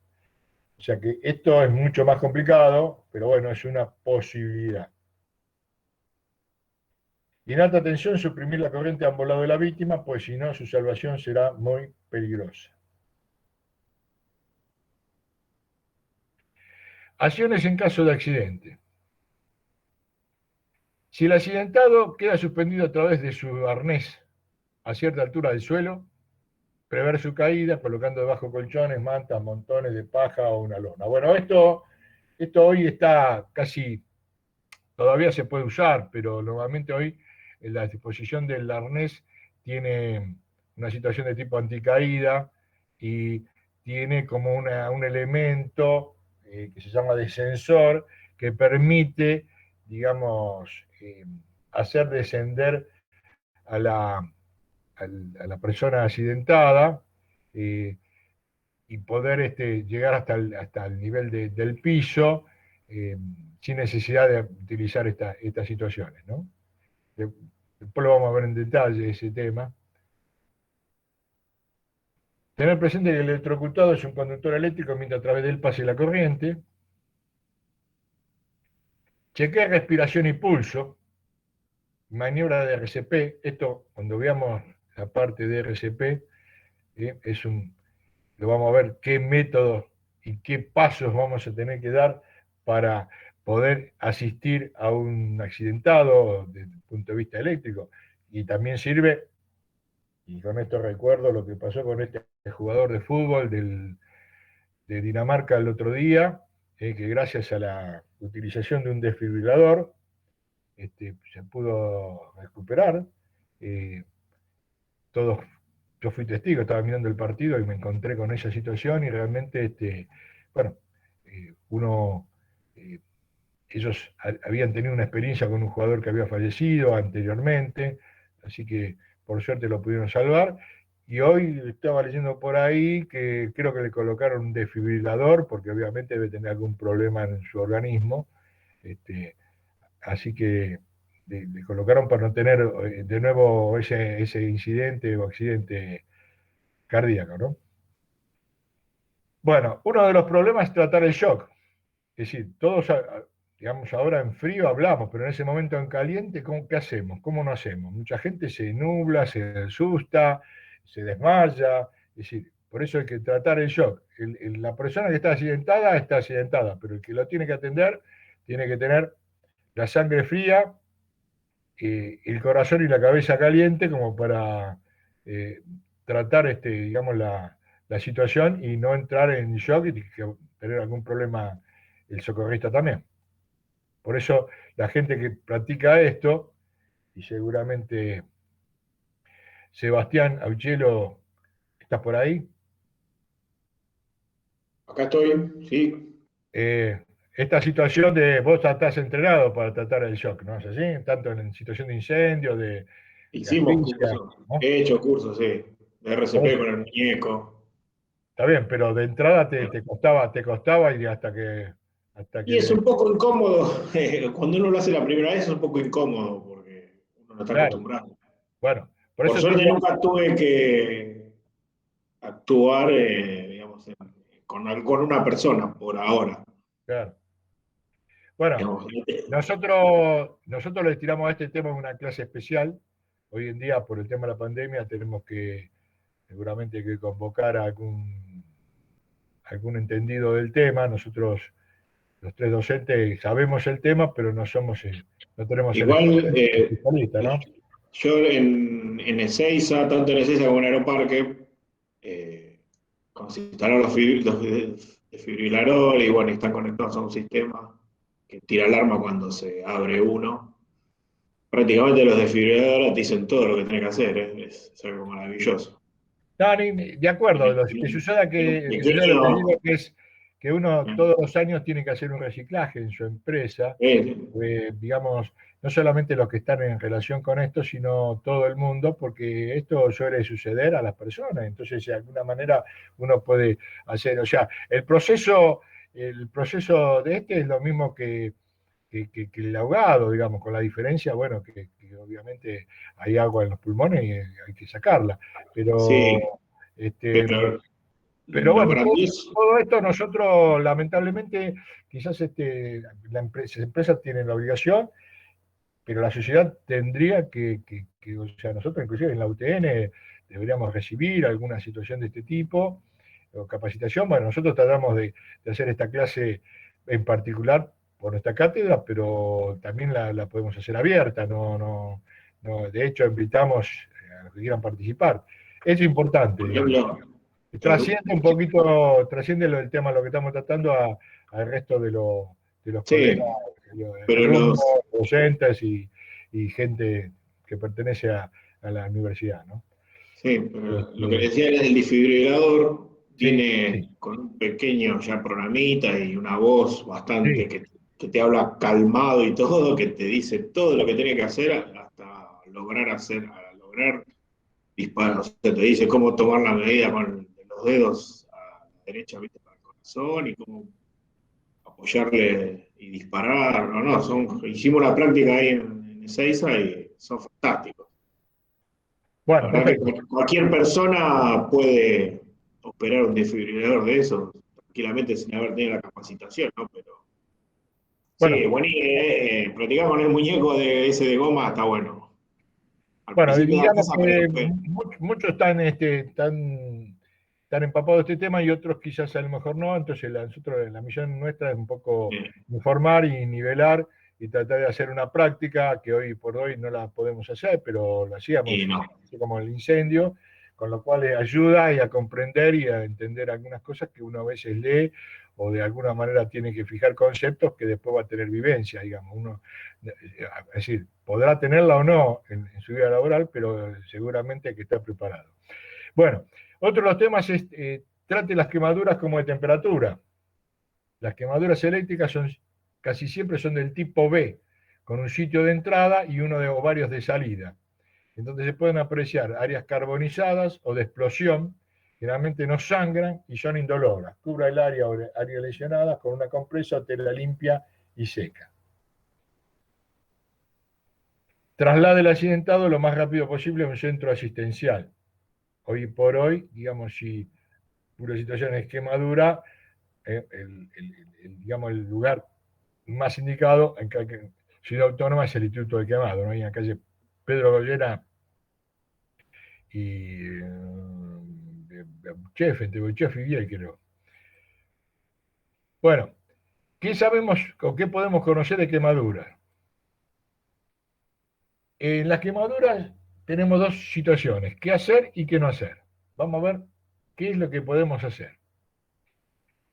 O sea que esto es mucho más complicado, pero bueno, es una posibilidad. Y en alta tensión, suprimir la corriente a ambos lados de la víctima, pues si no, su salvación será muy peligrosa. Acciones en caso de accidente. Si el accidentado queda suspendido a través de su arnés a cierta altura del suelo, prever su caída colocando debajo colchones, mantas, montones de paja o una lona. Bueno, esto hoy está casi, todavía se puede usar, pero normalmente hoy la disposición del arnés tiene una situación de tipo anticaída y tiene como un elemento que se llama descensor que permite, digamos, hacer descender a la persona accidentada y poder llegar hasta el nivel del piso sin necesidad de utilizar estas situaciones, ¿no? Después lo vamos a ver en detalle ese tema. Tener presente que el electrocutado es un conductor eléctrico mientras a través de él pase la corriente. Chequear respiración y pulso. Maniobra de RCP. Esto, cuando veamos la parte de RCP, lo vamos a ver qué métodos y qué pasos vamos a tener que dar para poder asistir a un accidentado desde el punto de vista eléctrico. Y también sirve, y con esto recuerdo lo que pasó con este jugador de fútbol de Dinamarca el otro día, que gracias a la utilización de un desfibrilador se pudo recuperar. Todos, yo fui testigo, estaba mirando el partido y me encontré con esa situación y realmente, bueno, uno, ellos habían tenido una experiencia con un jugador que había fallecido anteriormente, así que por suerte lo pudieron salvar. Y hoy estaba leyendo por ahí que creo que le colocaron un desfibrilador, porque obviamente debe tener algún problema en su organismo. Así que le colocaron para no tener de nuevo ese incidente o accidente cardíaco, ¿no? Bueno, uno de los problemas es tratar el shock. Es decir, todos, digamos, ahora en frío hablamos, pero en ese momento en caliente, ¿qué hacemos? ¿Cómo no hacemos? Mucha gente se nubla, se asusta, se desmaya. Es decir, por eso hay que tratar el shock. La persona que está accidentada, pero el que lo tiene que atender tiene que tener la sangre fría, el corazón y la cabeza caliente como para tratar digamos, la situación y no entrar en shock y tener algún problema el socorrista también. Por eso la gente que practica esto, y seguramente Sebastián Auchelo, ¿estás por ahí? Acá estoy, sí. Esta situación de vos estás entrenado para tratar el shock, ¿no es así? Tanto en situación de incendio, de Hicimos asfixia, cursos, ¿no? he hecho cursos, sí, de RCP con el muñeco. Está bien, pero de entrada te costaba y hasta que Y es un poco incómodo, cuando uno lo hace la primera vez es un poco incómodo, porque uno no está claro, acostumbrado. bueno, por Por eso te suerte digo, nunca tuve que actuar, digamos, con una persona, por ahora. claro. Bueno, digamos, nosotros le tiramos a este tema una clase especial. Hoy en día, por el tema de la pandemia, tenemos que seguramente que convocar a algún entendido del tema. Nosotros, los tres docentes, sabemos el tema, pero no tenemos el igual, especialista, ¿no? yo en Ezeiza, tanto en Ezeiza como en Aeroparque, cuando se instalaron los desfibriladores y bueno, están conectados a un sistema que tira alarma cuando se abre uno. Prácticamente los desfibriladores te dicen todo lo que tenés que hacer, es algo maravilloso. No, de acuerdo, lo que suceda lo que digo que es que uno todos los años tiene que hacer un reciclaje en su empresa, digamos, no solamente los que están en relación con esto, sino todo el mundo, porque esto suele suceder a las personas, entonces de alguna manera uno puede hacer, o sea, el proceso de este es lo mismo que el ahogado, digamos, con la diferencia, bueno, que obviamente hay agua en los pulmones y hay que sacarla, pero, Sí, este, pero pero lo bueno, grandioso. todo esto nosotros lamentablemente, quizás las empresas tienen la obligación, pero la sociedad tendría o sea, nosotros inclusive en la UTN deberíamos recibir alguna situación de este tipo, o capacitación. Bueno, nosotros tratamos de hacer esta clase en particular por nuestra cátedra, pero también la podemos hacer abierta, de hecho invitamos a los que quieran participar. Es importante, Por digamos. ejemplo, Trasciende un poquito, trasciende el tema, lo que estamos tratando al resto de los colegas, sí, pero alumnos, docentes y gente que pertenece a la universidad, ¿no? sí, pero lo que Este, decía era el desfibrilador sí, sí, viene con un pequeño ya programita y una voz bastante sí, que te habla calmado y todo, que te dice todo lo que tiene que hacer hasta lograr disparar. O sea, te dice cómo tomar la medida con los dedos a la derecha, ¿viste? Para el corazón y cómo apoyarle y disparar. No, no, hicimos la práctica ahí en Ezeiza y son fantásticos. La bueno, verdad que perfecto. cualquier persona puede operar un desfibrilador de esos tranquilamente sin haber tenido la capacitación, ¿no? Pero sí, Bueno, bueno, practicar con el muñeco de ese de goma está bueno. Al bueno, principio da digamos cosa, que pero muchos están empapados de este tema y otros quizás a lo mejor no, entonces la misión nuestra es un poco informar y nivelar y tratar de hacer una práctica que hoy por hoy no la podemos hacer, pero lo hacíamos y no. como el incendio, con lo cual ayuda y a comprender y a entender algunas cosas que uno a veces lee o de alguna manera tiene que fijar conceptos que después va a tener vivencia, digamos. Es decir, podrá tenerla o no en su vida laboral, pero seguramente hay que estar preparado. Bueno, otro de los temas es trate las quemaduras como de temperatura. Las quemaduras eléctricas casi siempre son del tipo B, con un sitio de entrada y uno o varios de salida. Entonces se pueden apreciar áreas carbonizadas o de explosión, generalmente no sangran y son indoloras. Cubra el área o área lesionada con una compresa o tela limpia y seca. Traslade el accidentado lo más rápido posible a un centro asistencial. Hoy por hoy, digamos, si una situación es quemadura, digamos, el lugar más indicado en Ciudad Autónoma es el Instituto de Quemado, ¿no? Y en la calle Pedro Goyena y Chef, entre Chef y Biel, creo. Bueno, ¿qué sabemos o qué podemos conocer de quemaduras? En las quemaduras tenemos dos situaciones, qué hacer y qué no hacer. Vamos a ver qué es lo que podemos hacer.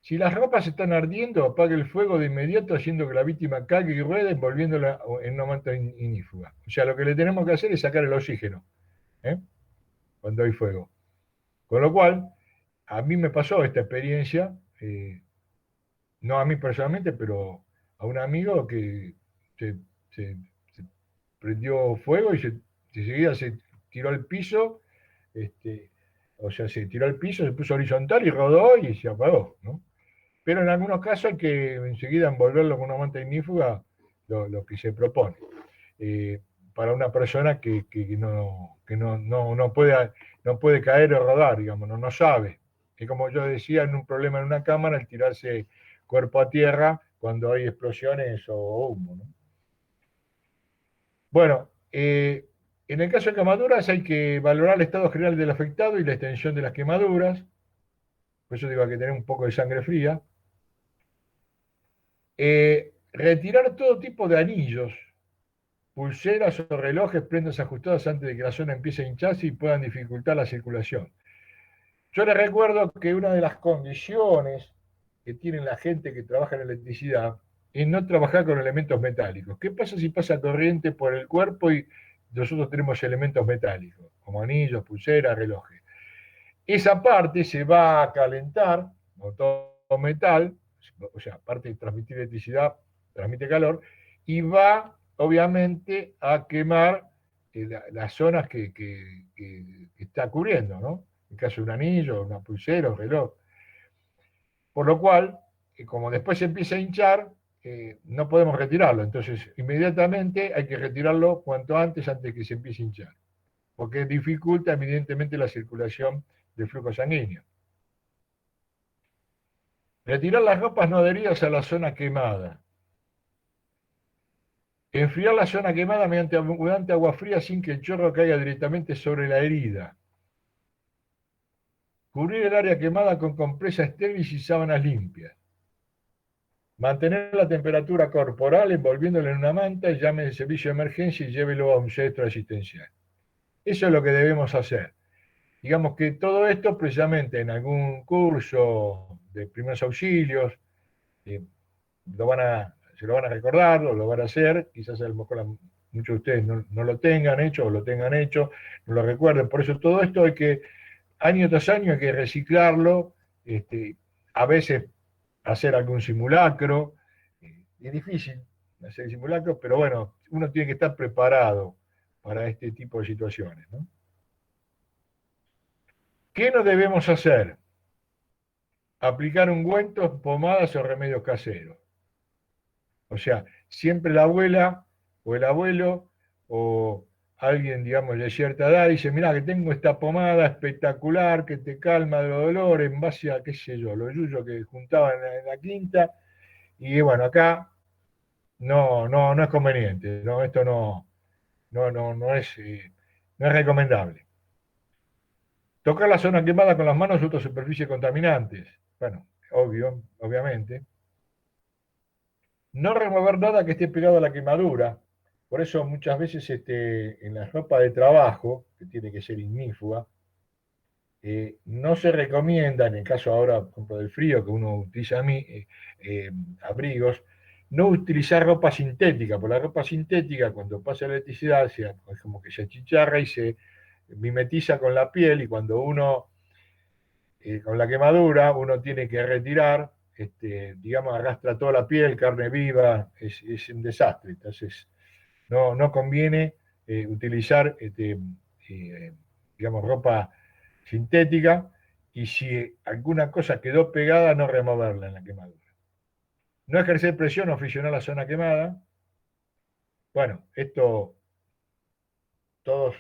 Si las ropas están ardiendo, apague el fuego de inmediato, haciendo que la víctima caiga y ruede, envolviéndola en una manta ignífuga. O sea, lo que le tenemos que hacer es sacar el oxígeno, ¿eh? Cuando hay fuego. Con lo cual, a mí me pasó esta experiencia, no a mí personalmente, pero a un amigo que se, se prendió fuego y enseguida se tiró al piso, este, o sea, se tiró al piso, se puso horizontal y rodó y se apagó, ¿no? Pero en algunos casos hay que enseguida envolverlo con una manta ignífuga, lo que se propone. Eh, para una persona no puede caer o rodar, digamos, no sabe. Que como yo decía, en un problema en una cámara, al tirarse cuerpo a tierra, cuando hay explosiones o humo, ¿no? Bueno, en el caso de quemaduras hay que valorar el estado general del afectado y la extensión de las quemaduras. Por eso digo, hay que tener un poco de sangre fría. Retirar todo tipo de anillos, pulseras o relojes, prendas ajustadas antes de que la zona empiece a hincharse y puedan dificultar la circulación. Yo les recuerdo que una de las condiciones que tiene la gente que trabaja en electricidad es no trabajar con elementos metálicos. ¿Qué pasa si pasa corriente por el cuerpo y nosotros tenemos elementos metálicos, como anillos, pulseras, relojes? Esa parte se va a calentar, como todo metal, o sea, aparte de transmitir electricidad, transmite calor, y va obviamente a quemar las zonas que está cubriendo, ¿no? En caso de un anillo, una pulsera, un reloj. Por lo cual, como después se empieza a hinchar, no podemos retirarlo. Entonces, inmediatamente hay que retirarlo cuanto antes que se empiece a hinchar, porque dificulta evidentemente la circulación del flujo sanguíneo. Retirar las ropas no adheridas a la zona quemada. Enfriar la zona quemada mediante agua fría sin que el chorro caiga directamente sobre la herida. Cubrir el área quemada con compresa estéril y sábanas limpias. Mantener la temperatura corporal envolviéndolo en una manta, llame al servicio de emergencia y llévelo a un centro asistencial. Eso es lo que debemos hacer. Digamos que todo esto precisamente en algún curso de primeros auxilios, se lo van a recordar, o lo van a hacer, quizás a lo mejor muchos de ustedes no lo tengan hecho o lo tengan hecho, no lo recuerden. Por eso todo esto hay que, año tras año, hay que reciclarlo, a veces hacer algún simulacro. Es difícil hacer simulacros, pero bueno, uno tiene que estar preparado para este tipo de situaciones, ¿no? ¿Qué no debemos hacer? Aplicar ungüentos, pomadas o remedios caseros. O sea, siempre la abuela o el abuelo o alguien, digamos, de cierta edad dice, mirá, que tengo esta pomada espectacular que te calma de los dolores en base a, qué sé yo, los yuyos que juntaban en la quinta. Y bueno, acá no es conveniente, ¿no? Esto no es recomendable. Tocar la zona quemada con las manos u otras superficies contaminantes. Bueno, obviamente. No remover nada que esté pegado a la quemadura. Por eso muchas veces en la ropa de trabajo, que tiene que ser ignífuga, no se recomienda, en el caso ahora, por ejemplo, del frío, que uno utiliza abrigos, no utilizar ropa sintética, porque la ropa sintética, cuando pasa la electricidad, es como que se achicharra y se mimetiza con la piel, y cuando uno, con la quemadura, uno tiene que retirar, digamos, arrastra toda la piel, carne viva, es un desastre. Entonces, no conviene utilizar, digamos, ropa sintética, y si alguna cosa quedó pegada, no removerla en la quemadura. No ejercer presión o friccionar la zona quemada. Bueno, esto todos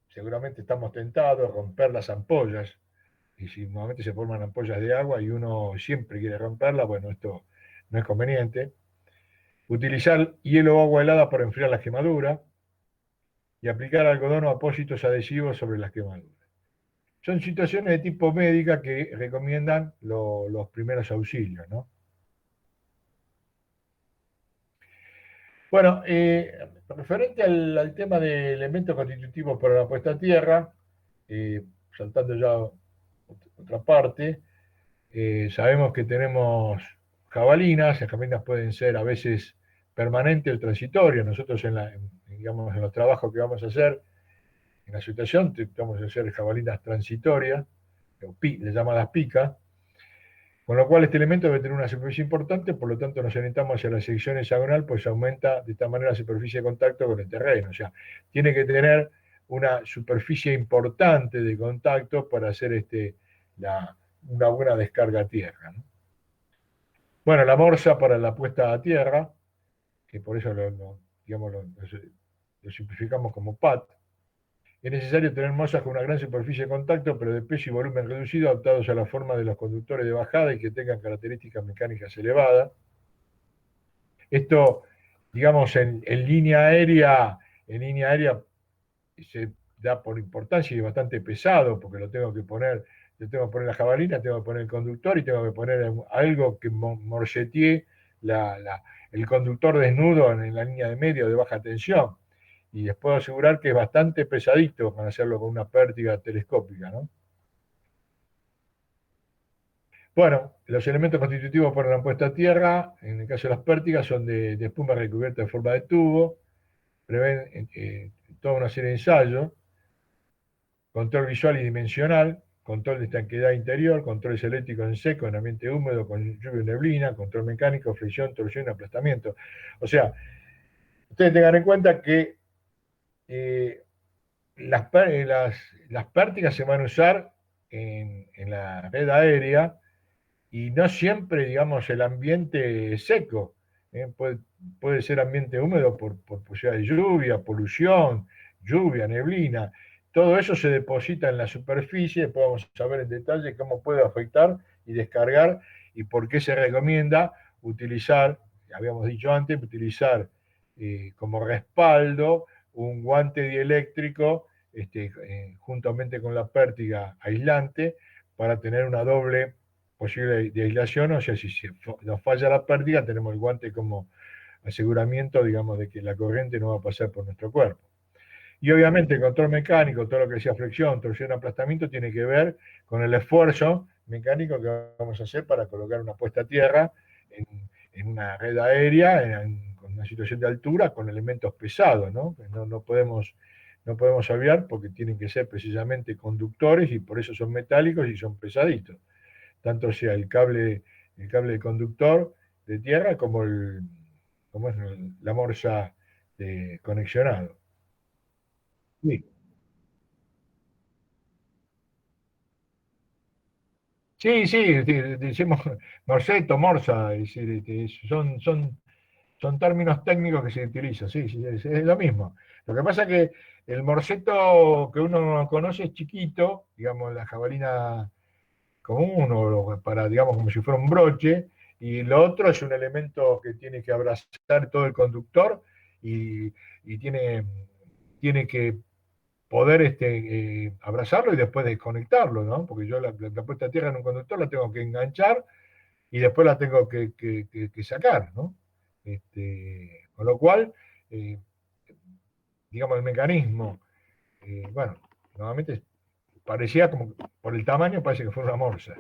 seguramente estamos tentados a romper las ampollas, y si normalmente se forman ampollas de agua y uno siempre quiere romperla, bueno, esto no es conveniente. Utilizar hielo o agua helada para enfriar la quemadura y aplicar algodón o apósitos adhesivos sobre las quemaduras. Son situaciones de tipo médica que recomiendan los primeros auxilios, ¿no? Bueno, referente al tema de elementos constitutivos para la puesta a tierra, saltando ya a otra parte, sabemos que tenemos jabalinas. Las jabalinas pueden ser a veces permanentes o transitorias. Nosotros digamos, en los trabajos que vamos a hacer, en la situación, vamos a hacer jabalinas transitorias, le llamadas picas, con lo cual este elemento debe tener una superficie importante, por lo tanto nos orientamos hacia la sección hexagonal, pues aumenta de esta manera la superficie de contacto con el terreno. O sea, tiene que tener una superficie importante de contacto para hacer una buena descarga a tierra, ¿no? Bueno, la morsa para la puesta a tierra, que por eso digamos, lo simplificamos como PAT. Es necesario tener morsas con una gran superficie de contacto, pero de peso y volumen reducido, adaptados a la forma de los conductores de bajada y que tengan características mecánicas elevadas. Esto, digamos, en línea aérea se da por importancia y es bastante pesado porque lo tengo que poner, yo tengo que poner la jabalina, tengo que poner el conductor y tengo que poner algo que morsetee el conductor desnudo en la línea de medio de baja tensión. Y les puedo asegurar que es bastante pesadito para hacerlo con una pértiga telescópica, ¿no? Bueno, los elementos constitutivos para la puesta a tierra, en el caso de las pértigas, son de espuma recubierta en forma de tubo, prevén toda una serie de ensayos, control visual y dimensional, control de estanqueidad interior, controles eléctricos en seco, en ambiente húmedo, con lluvia y neblina, control mecánico, fricción, torsión y aplastamiento. O sea, ustedes tengan en cuenta que eh, las pértigas se van a usar en la red aérea y no siempre, digamos, el ambiente es seco. Puede ser ambiente húmedo por posibilidad de lluvia, polución, lluvia, neblina. Todo eso se deposita en la superficie, después vamos a saber en detalle cómo puede afectar y descargar y por qué se recomienda utilizar, habíamos dicho antes, utilizar como respaldo un guante dieléctrico juntamente con la pértiga aislante para tener una doble posible de aislación, o sea, si nos falla la pértiga, tenemos el guante como aseguramiento, digamos, de que la corriente no va a pasar por nuestro cuerpo. Y obviamente el control mecánico, todo lo que decía flexión, torsión, aplastamiento, tiene que ver con el esfuerzo mecánico que vamos a hacer para colocar una puesta a tierra en una red aérea, con una situación de altura, con elementos pesados, ¿no? No podemos, no podemos obviar porque tienen que ser precisamente conductores y por eso son metálicos y son pesaditos. Tanto sea el cable de conductor de tierra como, como es la morsa de conexionado. Sí, sí, sí, decimos morseto, morsa, es decir, son términos técnicos que se utilizan, sí, sí, es lo mismo. Lo que pasa es que el morseto que uno no conoce es chiquito, digamos, la jabalina común o para, digamos, como si fuera un broche, y lo otro es un elemento que tiene que abrazar todo el conductor y tiene que poder abrazarlo y después desconectarlo, ¿no? Porque yo la puesta a tierra en un conductor la tengo que enganchar y después la tengo que sacar, ¿no? Con lo cual, eh, digamos, el mecanismo, bueno, nuevamente parecía como, por el tamaño, parece que fue una morsa.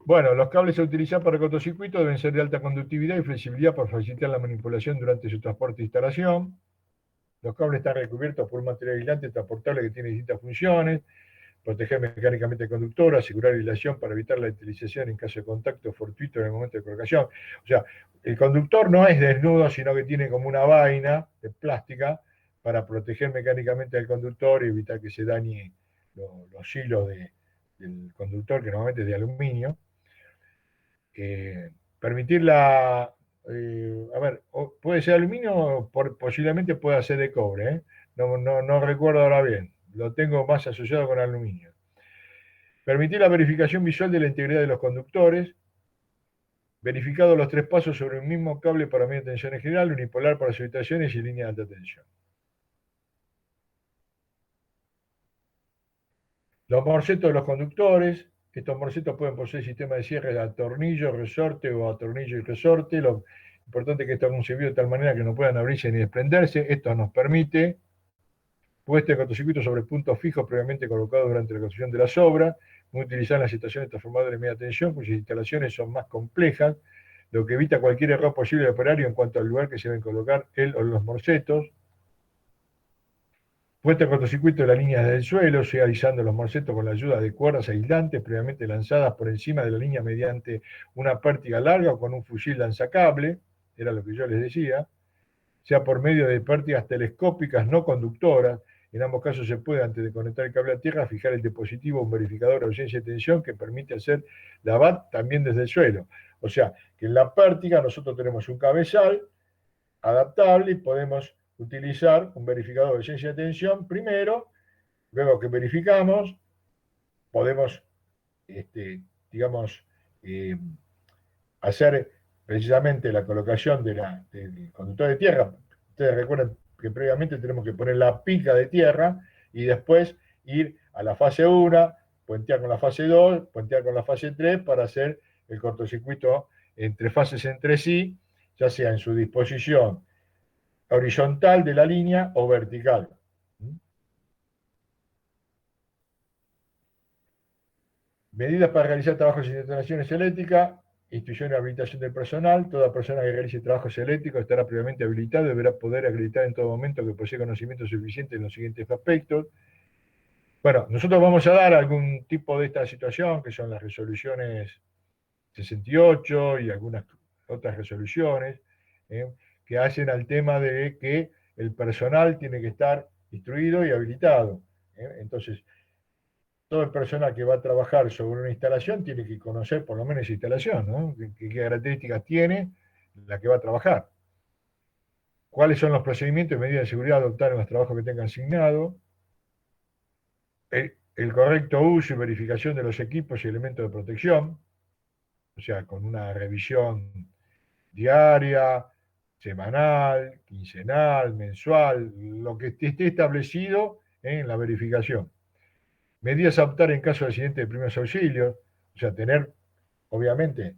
Bueno, los cables a utilizar para cortocircuito deben ser de alta conductividad y flexibilidad para facilitar la manipulación durante su transporte e instalación. Los cables están recubiertos por un material aislante transportable que tiene distintas funciones: proteger mecánicamente el conductor, asegurar aislación para evitar la utilización en caso de contacto fortuito en el momento de colocación. O sea, el conductor no es desnudo, sino que tiene como una vaina de plástica para proteger mecánicamente al conductor y evitar que se dañe los hilos del conductor, que normalmente es de aluminio. Permitir a ver, puede ser aluminio, posiblemente pueda ser de cobre, ¿eh? No recuerdo ahora bien, lo tengo más asociado con aluminio. Permitir la verificación visual de la integridad de los conductores, verificado los tres pasos sobre un mismo cable para media tensión en general, unipolar para habitaciones y línea de alta tensión. Los morsetos de los conductores. Estos morsetos pueden poseer sistema de cierre a tornillo, resorte o a tornillo y resorte. Lo importante es que está concebido de tal manera que no puedan abrirse ni desprenderse. Esto nos permite puesta de cortocircuito sobre puntos fijos previamente colocados durante la construcción de las obras, muy utilizar en las estaciones transformadoras de media tensión, cuyas instalaciones son más complejas, lo que evita cualquier error posible de operario en cuanto al lugar que se deben colocar él o los morsetos. Puesta de cortocircuito de las líneas del suelo, sea alisando los morsetos con la ayuda de cuerdas aislantes previamente lanzadas por encima de la línea mediante una pértiga larga o con un fusil lanzacable, era lo que yo les decía, sea por medio de pértigas telescópicas no conductoras. En ambos casos se puede, antes de conectar el cable a tierra, fijar el dispositivo, un verificador de ausencia de tensión que permite hacer la BAT también desde el suelo. O sea, que en la pértiga nosotros tenemos un cabezal adaptable y podemos utilizar un verificador de ausencia de tensión primero, luego que verificamos, podemos, digamos, hacer precisamente la colocación del conductor de tierra. Ustedes recuerdan que previamente tenemos que poner la pica de tierra y después ir a la fase 1, puentear con la fase 2, puentear con la fase 3 para hacer el cortocircuito entre fases entre sí, ya sea en su disposición horizontal de la línea o vertical. Medidas para realizar trabajos de instalaciones eléctricas, instrucción y habilitación del personal. Toda persona que realice trabajos eléctricos estará previamente habilitado y deberá poder acreditar en todo momento que posee conocimiento suficiente en los siguientes aspectos. Bueno, nosotros vamos a dar algún tipo de esta situación, que son las resoluciones 68 y algunas otras resoluciones, que hacen al tema de que el personal tiene que estar instruido y habilitado. Entonces, todo el personal que va a trabajar sobre una instalación tiene que conocer por lo menos esa instalación, ¿no? ¿Qué características tiene la que va a trabajar? ¿Cuáles son los procedimientos y medidas de seguridad a adoptar en los trabajos que tengan asignado? El correcto uso y verificación de los equipos y elementos de protección, o sea, con una revisión diaria, semanal, quincenal, mensual, lo que esté establecido en la verificación. Medidas a adoptar en caso de accidente de primeros auxilios, o sea, tener, obviamente,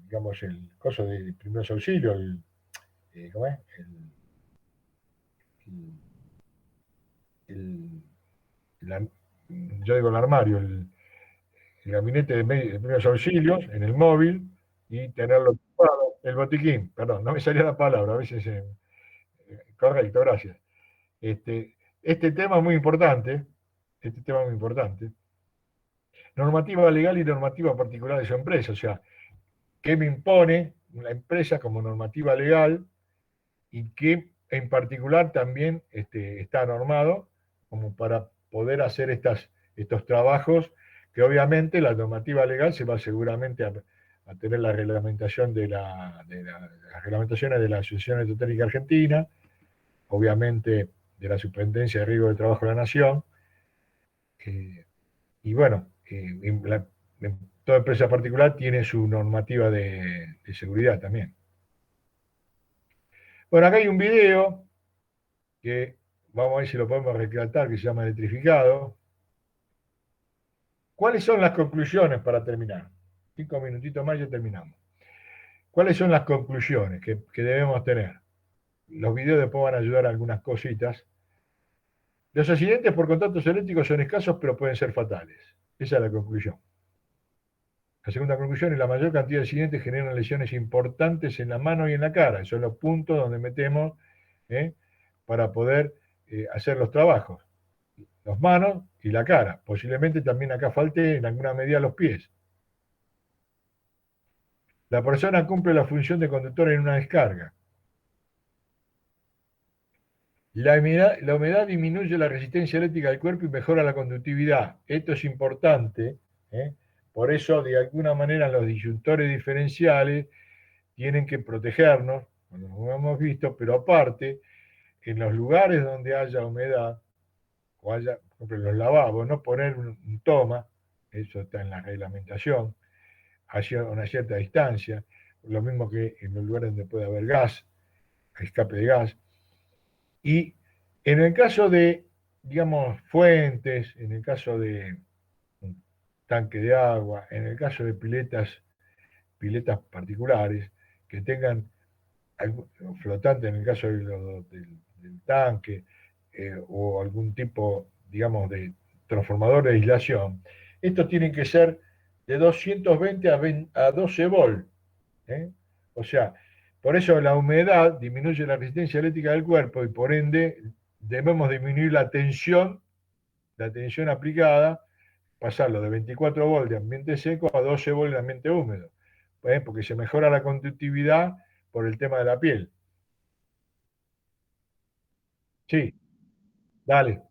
digamos, el coso de primeros auxilios, ¿cómo es? El- la- yo digo el armario, el gabinete de primeros auxilios en el móvil y tenerlo ocupado, el botiquín, perdón, no me salía la palabra, a veces, correcto, gracias. Este tema es muy importante, este tema es muy importante. Normativa legal y normativa particular de su empresa, o sea, qué me impone la empresa como normativa legal y qué en particular también está normado como para poder hacer estos trabajos que obviamente la normativa legal se va seguramente a tener la reglamentación las reglamentaciones de la Asociación Electrotécnica Argentina, obviamente de la Superintendencia de Riesgo de Trabajo de la Nación, y bueno, toda empresa particular tiene su normativa de seguridad también. Bueno, acá hay un video que vamos a ver si lo podemos rescatar, que se llama Electrificado. ¿Cuáles son las conclusiones para terminar? 5 minutitos más y ya terminamos. ¿Cuáles son las conclusiones que debemos tener? Los videos después van a ayudar a algunas cositas. Los accidentes por contactos eléctricos son escasos, pero pueden ser fatales. Esa es la conclusión. La segunda conclusión es la mayor cantidad de accidentes generan lesiones importantes en la mano y en la cara. Esos son los puntos donde metemos para poder hacer los trabajos. Las manos y la cara. Posiblemente también acá falte en alguna medida los pies. La persona cumple la función de conductor en una descarga. La humedad disminuye la resistencia eléctrica del cuerpo y mejora la conductividad. Esto es importante. Por eso, de alguna manera, los disyuntores diferenciales tienen que protegernos, como lo hemos visto, pero aparte, en los lugares donde haya humedad, o haya, por ejemplo, en los lavabos, no poner un toma, eso está en la reglamentación, a una cierta distancia, lo mismo que en los lugares donde puede haber gas, escape de gas. Y en el caso de, digamos, fuentes, en el caso de un tanque de agua, en el caso de piletas particulares, que tengan algo flotante en el caso del tanque, o algún tipo, digamos, de transformador de aislación, estos tienen que ser de 220 a 12 volt. O sea, por eso la humedad disminuye la resistencia eléctrica del cuerpo y por ende debemos disminuir la tensión aplicada, pasarlo de 24 volt de ambiente seco a 12 volt de ambiente húmedo, porque se mejora la conductividad por el tema de la piel. Sí, dale.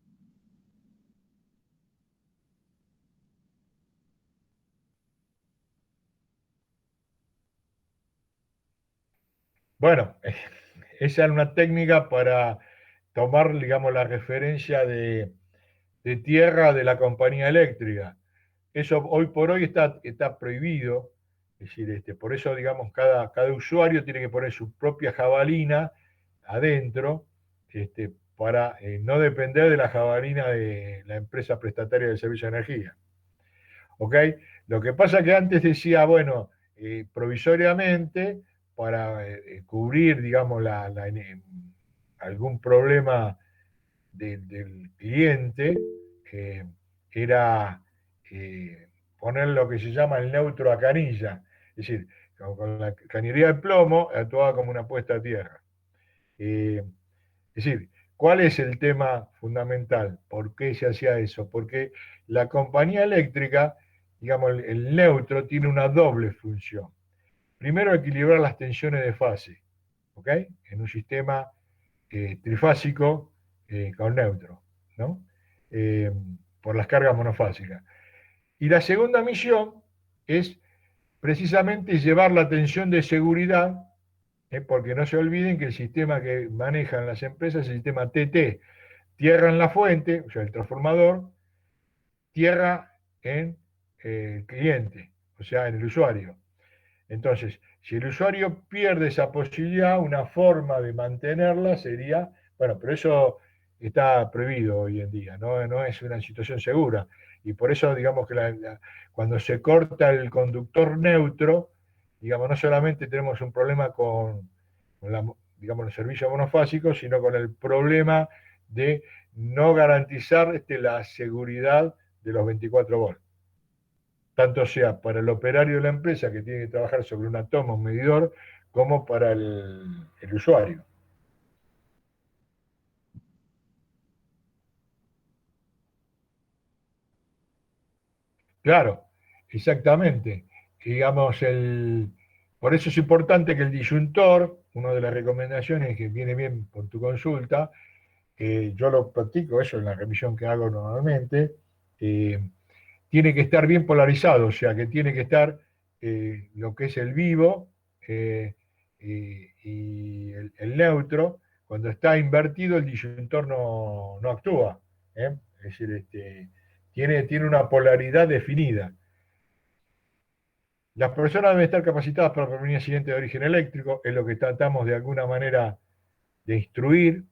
Bueno, esa es una técnica para tomar, digamos, la referencia de tierra de la compañía eléctrica. eso hoy por hoy está prohibido. Es decir, por eso, digamos, cada usuario tiene que poner su propia jabalina adentro, para no depender de la jabalina de la empresa prestataria del servicio de energía. ¿Ok? Lo que pasa que antes decía, bueno, provisoriamente, para cubrir, digamos, algún problema del cliente, eh, era poner lo que se llama el neutro a canilla. Es decir, con la cañería de plomo actuaba como una puesta a tierra. Es decir, ¿cuál es el tema fundamental? ¿Por qué se hacía eso? Porque la compañía eléctrica, digamos, el neutro tiene una doble función. Primero, equilibrar las tensiones de fase, ¿ok? En un sistema trifásico con neutro, ¿no? Eh, por las cargas monofásicas. Y la segunda misión es precisamente llevar la tensión de seguridad, porque no se olviden que el sistema que manejan las empresas es el sistema TT, tierra en la fuente, o sea, el transformador, tierra en el cliente, o sea, en el usuario. Entonces, si el usuario pierde esa posibilidad, una forma de mantenerla sería, bueno, pero eso está prohibido hoy en día, no es una situación segura. Y por eso, digamos que cuando se corta el conductor neutro, digamos, no solamente tenemos un problema digamos, los servicios monofásicos, sino con el problema de no garantizar la seguridad de los 24 volts, tanto sea para el operario de la empresa que tiene que trabajar sobre una toma, un medidor, como para el usuario. Claro, exactamente. Digamos, por eso es importante que el disyuntor, una de las recomendaciones que viene bien por tu consulta, yo lo practico eso en la revisión que hago normalmente, tiene que estar bien polarizado, o sea, que tiene que estar lo que es el vivo y el neutro. Cuando está invertido, el disyuntor no actúa. Es decir, tiene una polaridad definida. Las personas deben estar capacitadas para prevenir accidentes de origen eléctrico, es lo que tratamos de alguna manera de instruir.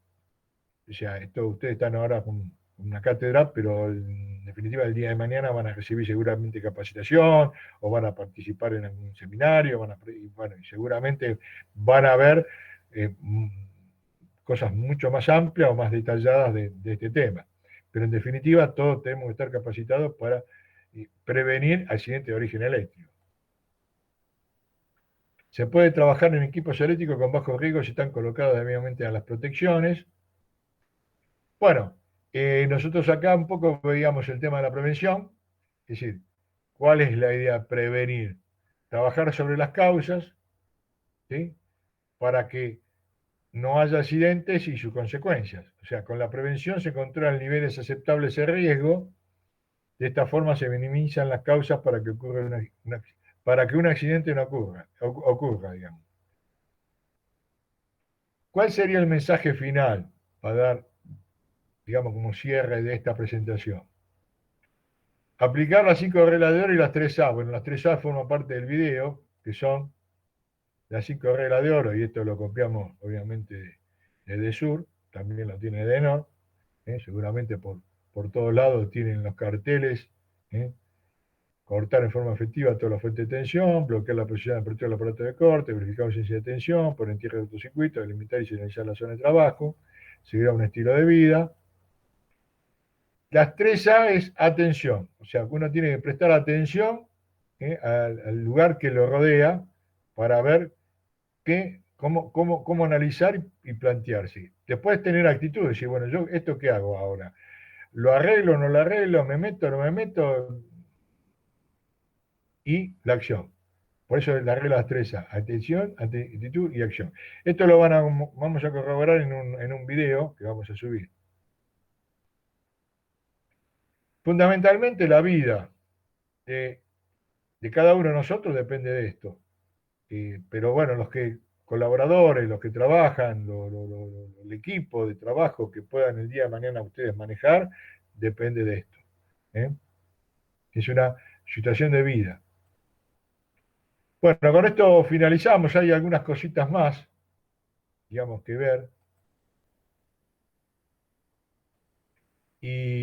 O sea, ustedes están ahora con una cátedra, pero en definitiva el día de mañana van a recibir seguramente capacitación o van a participar en algún seminario, y seguramente van a ver cosas mucho más amplias o más detalladas de este tema. Pero en definitiva todos tenemos que estar capacitados para prevenir accidentes de origen eléctrico. Se puede trabajar en equipos eléctricos con bajo riesgo si están colocados debidamente a las protecciones. Bueno, nosotros acá un poco veíamos el tema de la prevención, es decir, ¿cuál es la idea? Prevenir, trabajar sobre las causas, ¿sí? Para que no haya accidentes y sus consecuencias. O sea, con la prevención se controlan niveles aceptables de riesgo, de esta forma se minimizan las causas para que para que un accidente no ocurra, digamos. ¿Cuál sería el mensaje final para dar, digamos, como cierre de esta presentación? Aplicar las 5 reglas de oro y las 3A. Bueno, las 3A forman parte del video, que son las 5 reglas de oro, y esto lo copiamos obviamente de DESUR, también lo tiene DENOR, seguramente por todos lados tienen los carteles, cortar en forma efectiva toda la fuente de tensión, bloquear la posición de apertura del aparato de corte, verificar ausencia de tensión, poner en tierra de autocircuito, delimitar y señalizar la zona de trabajo, seguir a un estilo de vida. Las 3A es atención, o sea, uno tiene que prestar atención al lugar que lo rodea para ver cómo analizar y plantearse. Después tener actitud, decir, bueno, yo esto qué hago ahora, lo arreglo, no lo arreglo, me meto, no me meto, y la acción. Por eso la regla 3A, atención, actitud y acción. Esto lo vamos a corroborar en un video que vamos a subir. Fundamentalmente la vida de cada uno de nosotros depende de esto. Pero bueno, colaboradores, los que trabajan, el equipo de trabajo que puedan el día de mañana ustedes manejar, depende de esto. Es una situación de vida. Bueno, con esto finalizamos. Hay algunas cositas más, digamos, que ver. Y